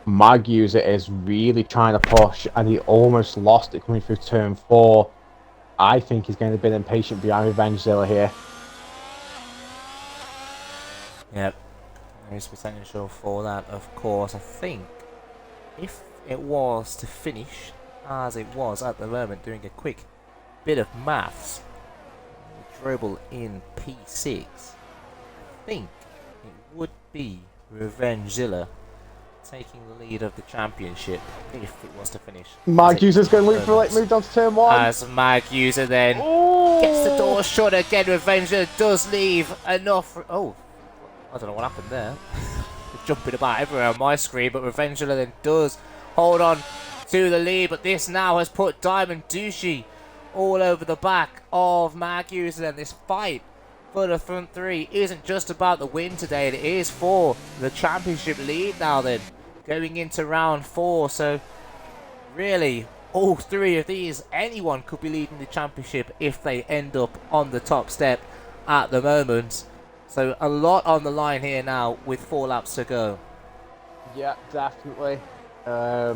Mag User is really trying to push, and he almost lost it coming through turn 4. I think he's going to be impatient behind Revengezilla here. Yep, there is potential for that, of course. I think if it was to finish as it was at the moment, doing a quick bit of maths, Dribble in P6, I think it would be Revengezilla taking the lead of the championship if it was to finish. Mag User's going to look for a late move down to turn 1. As Mag User then gets the door shut again, Revengezilla does leave enough. Oh, I don't know what happened there. Jumping about everywhere on my screen, but Revengezilla then does hold on to the lead, but this now has put Diamond Douchey all over the back of Mag User, and this fight for the front three isn't just about the win today, it is for the championship lead now then, going into round 4. So really, all three of these, anyone could be leading the championship if they end up on the top step at the moment. So a lot on the line here now with 4 laps to go. Yeah, definitely. I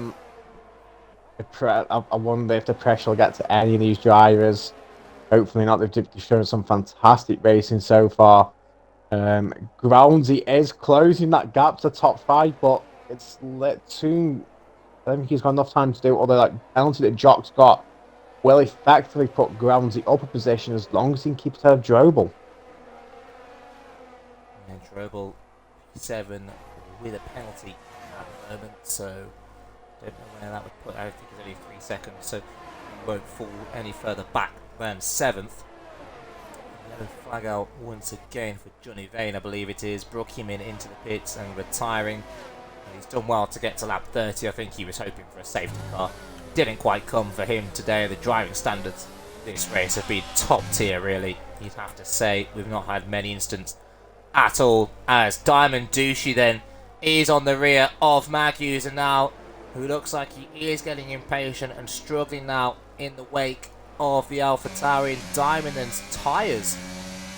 wonder if the pressure will get to any of these drivers. Hopefully not. They've shown some fantastic racing so far. Groundsy is closing that gap to top 5, but it's lit soon. I don't think he's got enough time to do it. Although that penalty that Jock's got will effectively put Groundsy up a position as long as he can keep it out of Drobel. And Drobel 7 with a penalty at the moment, so don't know where that would put. I think it's only 3 seconds, so he won't fall any further back than 7th. Yellow flag out once again for Johnny Vane, I believe it is. Brookhyman into the pits and retiring. And he's done well to get to lap 30. I think he was hoping for a safety car. Didn't quite come for him today. The driving standards this race have been top tier, really. You'd have to say we've not had many instances at all, as Diamond Douchey then is on the rear of Mag User now, who looks like he is getting impatient and struggling now in the wake of the AlphaTauri. Diamond's tyres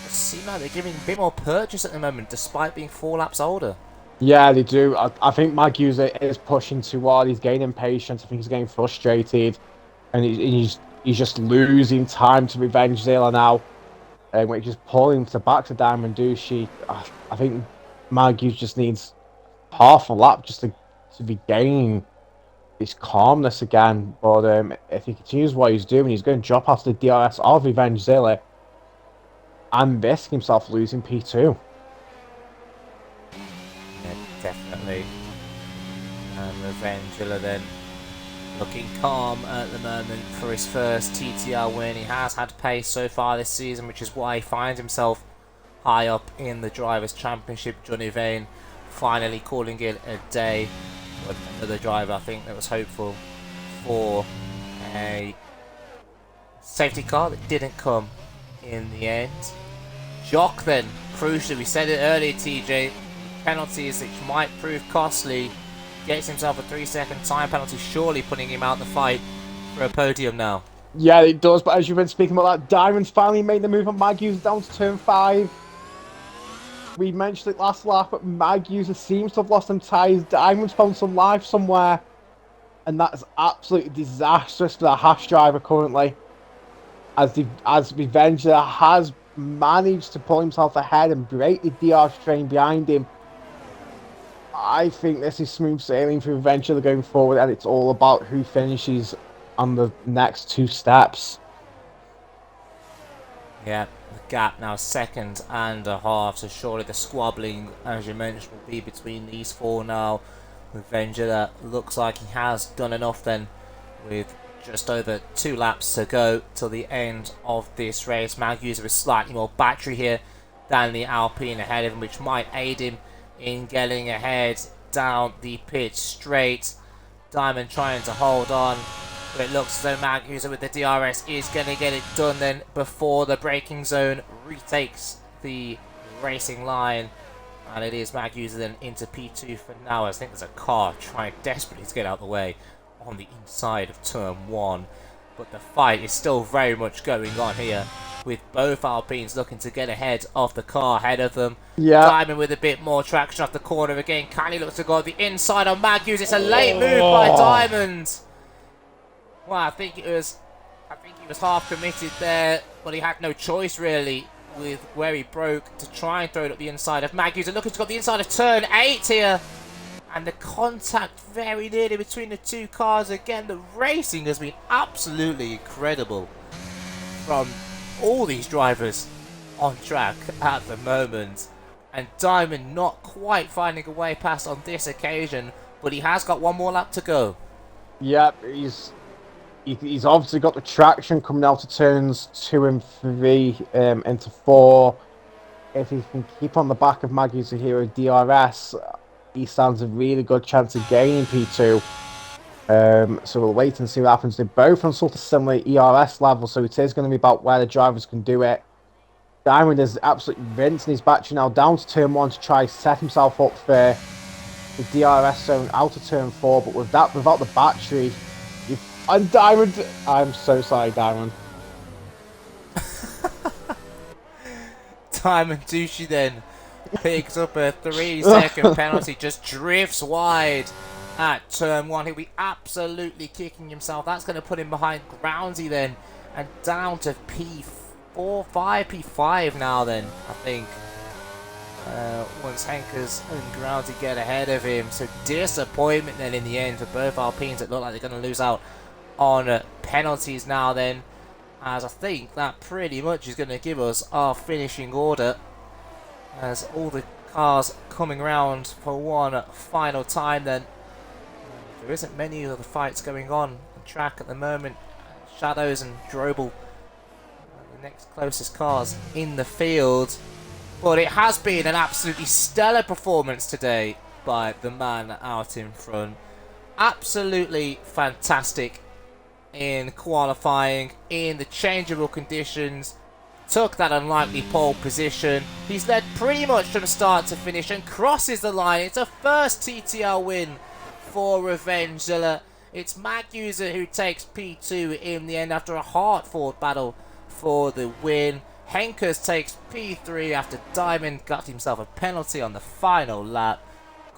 seem like they're giving a bit more purchase at the moment, despite being 4 laps older. Yeah, they do. I think Mag User is pushing too hard. He's getting impatient. I think he's getting frustrated, and he's just losing time to Revengezilla now, which is pulling to back to Diamond Douchey. I think Mag User just needs half a lap just to regain his calmness again. But if he continues what he's doing, he's going to drop off the DRS of Revengezilla and risk himself losing P2. Yeah, definitely. And Revengezilla then looking calm at the moment for his first TTR win. He has had pace so far this season, which is why he finds himself high up in the Drivers' Championship. Johnny Vane finally calling it a day. But another driver, I think, that was hopeful for a safety car that didn't come in the end. Jock then, crucially, we said it earlier, TJ, penalties which might prove costly, gets himself a 3-second time penalty, surely putting him out the fight for a podium now. Yeah, it does, but as you've been speaking about that, Diamond's finally made the move on Mag User down to turn 5. We mentioned it last lap, but Mag User seems to have lost some tyres. Diamond's found some life somewhere, and that's absolutely disastrous for the Haas driver currently. As Revengezilla has managed to pull himself ahead and break the DRS train behind him. I think this is smooth sailing for Revengezilla going forward, and it's all about who finishes on the next 2 steps. Yeah, the gap now 2.5 seconds, so surely the squabbling, as you mentioned, will be between these 4 now. Revengezilla looks like he has done enough then, with just over 2 laps to go till the end of this race. Mag User with slightly more battery here than the Alpine ahead of him, which might aid him in getting ahead down the pit straight. Diamond trying to hold on, but it looks as though Mag User with the DRS is going to get it done then before the braking zone retakes the racing line. And it is Mag User then into P2 for now. I think there's a car trying desperately to get out of the way on the inside of turn 1. but the fight is still very much going on here, with both Alpines looking to get ahead of the car ahead of them. Yeah. Diamond with a bit more traction off the corner again. Canny looks to go the inside on Magus. It's a late move by Diamond. Well, I think he was half committed there, but he had no choice really with where he broke to try and throw it up the inside of Magus. And looking to go the inside of turn 8 here. And the contact very nearly between the two cars again. The racing has been absolutely incredible from all these drivers on track at the moment. And Diamond not quite finding a way past on this occasion, but he has got one more lap to go. Yep, he's obviously got the traction coming out of turns 2 and 3 into 4. If he can keep on the back of Maggie Zahiro DRS, he stands a really good chance of gaining P2. So we'll wait and see what happens. They're both on sort of similar ERS level, so it is going to be about where the drivers can do it. Diamond is absolutely rinsing his battery now down to turn 1 to try set himself up for the DRS zone out of turn 4, but without the battery, and Diamond, I'm so sorry, Diamond. Diamond Douchey then picks up a 3-second penalty, just drifts wide at turn 1. He'll be absolutely kicking himself. That's going to put him behind Groundsy then, and down to P5 now then, I think. Once Henkers and Groundsy get ahead of him. So disappointment then in the end for both Alpines. It looked like they're going to lose out on penalties now then, as I think that pretty much is going to give us our finishing order, as all the cars coming round for one final time then. There isn't many of the fights going on track at the moment. Shadows and Drobel the next closest cars in the field, but it has been an absolutely stellar performance today by the man out in front. Absolutely fantastic in qualifying, in the changeable conditions, took that unlikely pole position. He's led pretty much from start to finish and crosses the line. It's a first TTL win for Revengezilla. It's Magusa who takes P2 in the end after a hard-fought battle for the win. Henkers takes P3 after Diamond got himself a penalty on the final lap.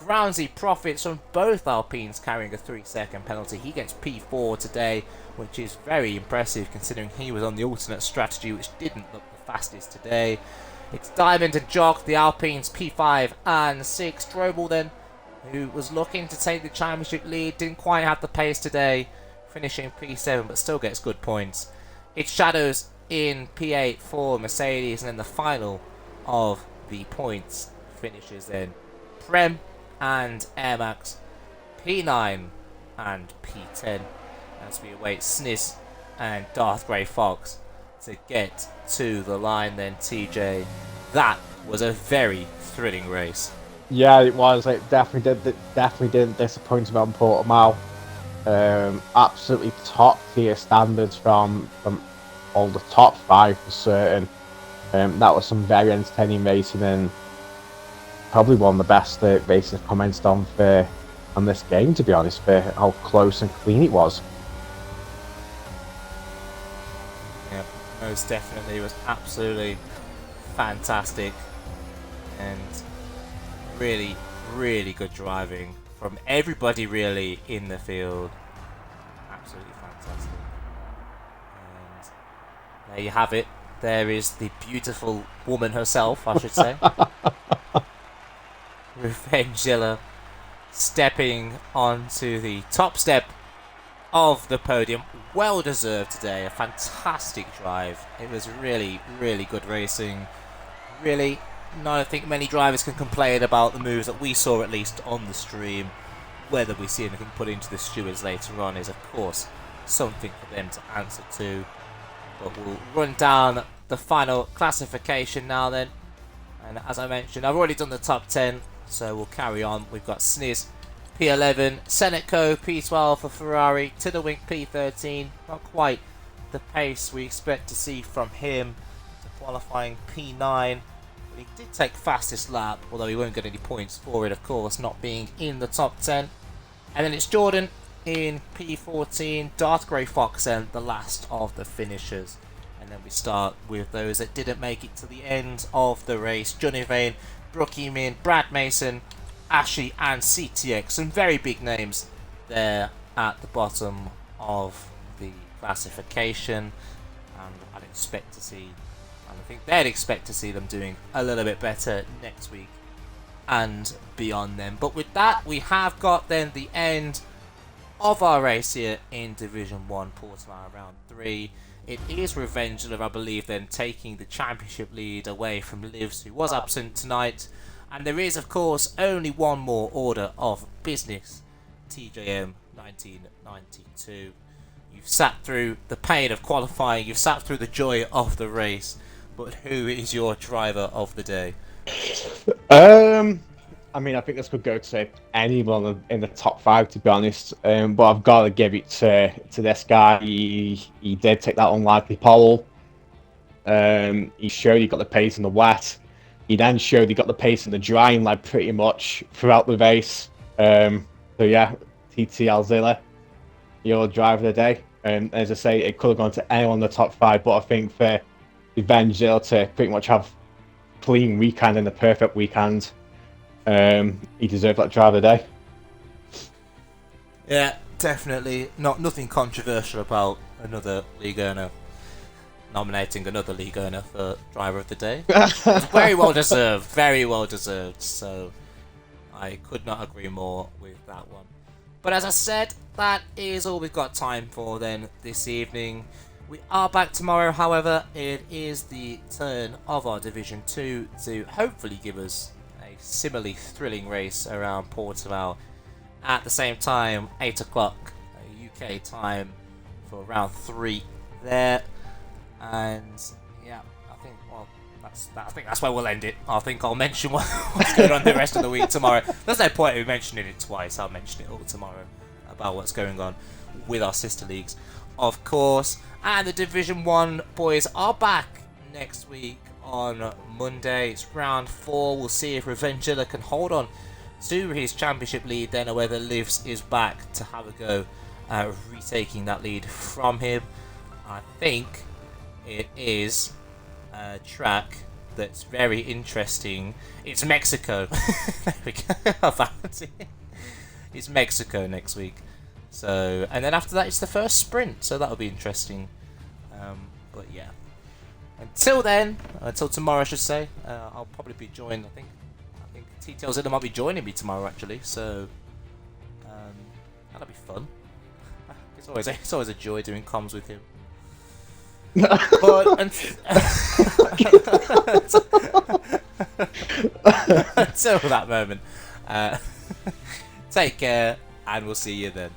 Groundsy profits from both Alpines carrying a 3-second penalty. He gets P4 today, which is very impressive considering he was on the alternate strategy, which didn't look the fastest today. It's Diamond and Jock, the Alpines, P5 and 6. Strobel then, who was looking to take the championship lead, didn't quite have the pace today, finishing P7, but still gets good points. It's Shadows in P8 for Mercedes, and then the final of the points finishes then Prem and Air Max, P9 and P10, as we await Sniz and Darth Grey Fox to get to the line then. TJ, that was a very thrilling race. Yeah, it was. It definitely didn't disappoint me on Portimao. Absolutely top tier standards from all the top 5 for certain. That was some very entertaining racing, and probably one of the best races I've commented on this game, to be honest, for how close and clean it was. Yeah, most definitely. It was absolutely fantastic, and really, really good driving from everybody really in the field. Absolutely fantastic. And there you have it. There is the beautiful woman herself, I should say. Revengezilla stepping onto the top step of the podium. Well deserved today. A fantastic drive. It was really, really good racing. Really, I don't think many drivers can complain about the moves that we saw, at least on the stream. Whether we see anything put into the stewards later on is, of course, something for them to answer to. But we'll run down the final classification now then. And as I mentioned, I've already done the top 10, so we'll carry on. We've got Sniz, P11, Seneco, P12 for Ferrari, Tiddlewink, P13. Not quite the pace we expect to see from him. To qualifying P9. He did take fastest lap, although he won't get any points for it, of course, not being in the top 10. And then it's Jordan in P14, Darth Grey Fox and the last of the finishers. And then we start with those that didn't make it to the end of the race. Johnny Vane, Brookie Min, Brad Mason, Ashley and CTX. Some very big names there at the bottom of the classification. And I'd expect to see, and I think they'd expect to see them doing a little bit better next week and beyond them. But with that, we have got then the end of our race here in Division 1, Portimao round 3. It is Revengula, I believe, then taking the championship lead away from Livs, who was absent tonight. And there is, of course, only one more order of business. TJM 1992. You've sat through the pain of qualifying, you've sat through the joy of the race, but who is your driver of the day? I mean, I think this could go to anyone in the top 5, to be honest. But I've got to give it to this guy. He did take that unlikely pole. He showed he got the pace in the wet. He then showed he got the pace in the dry and led pretty much throughout the race. So yeah, TT Alzilla, your driver of the day. As I say, it could have gone to anyone in the top 5, but I think for Evangel to pretty much have clean weekend and the perfect weekend, he deserved that driver of the day. Yeah, definitely. Nothing controversial about another league owner nominating another league owner for driver of the day. Very well deserved, very well deserved. So I could not agree more with that one. But as I said, that is all we've got time for then this evening. We are back tomorrow, however. It is the turn of our Division 2 to hopefully give us a similarly thrilling race around Portimao. At the same time, 8 o'clock UK time for round 3 there. And yeah, I think that's where we'll end it. I think I'll mention what's going on the rest of the week tomorrow. There's no point in mentioning it twice. I'll mention it all tomorrow about what's going on with our sister leagues, of course. And the Division 1 boys are back next week on Monday. It's round 4. We'll see if Revengilla can hold on to his championship lead then, or whether Livs is back to have a go at retaking that lead from him. I think it is a track that's very interesting. It's Mexico. There we go. I found it. It's Mexico next week. So, and then after that, it's the first sprint. So that'll be interesting. But yeah. Until then, until tomorrow, I should say. I'll probably be joined. I think TTL Zilla might be joining me tomorrow, actually. So that'll be fun. It's always a joy doing comms with him. But until that moment, take care, and we'll see you then.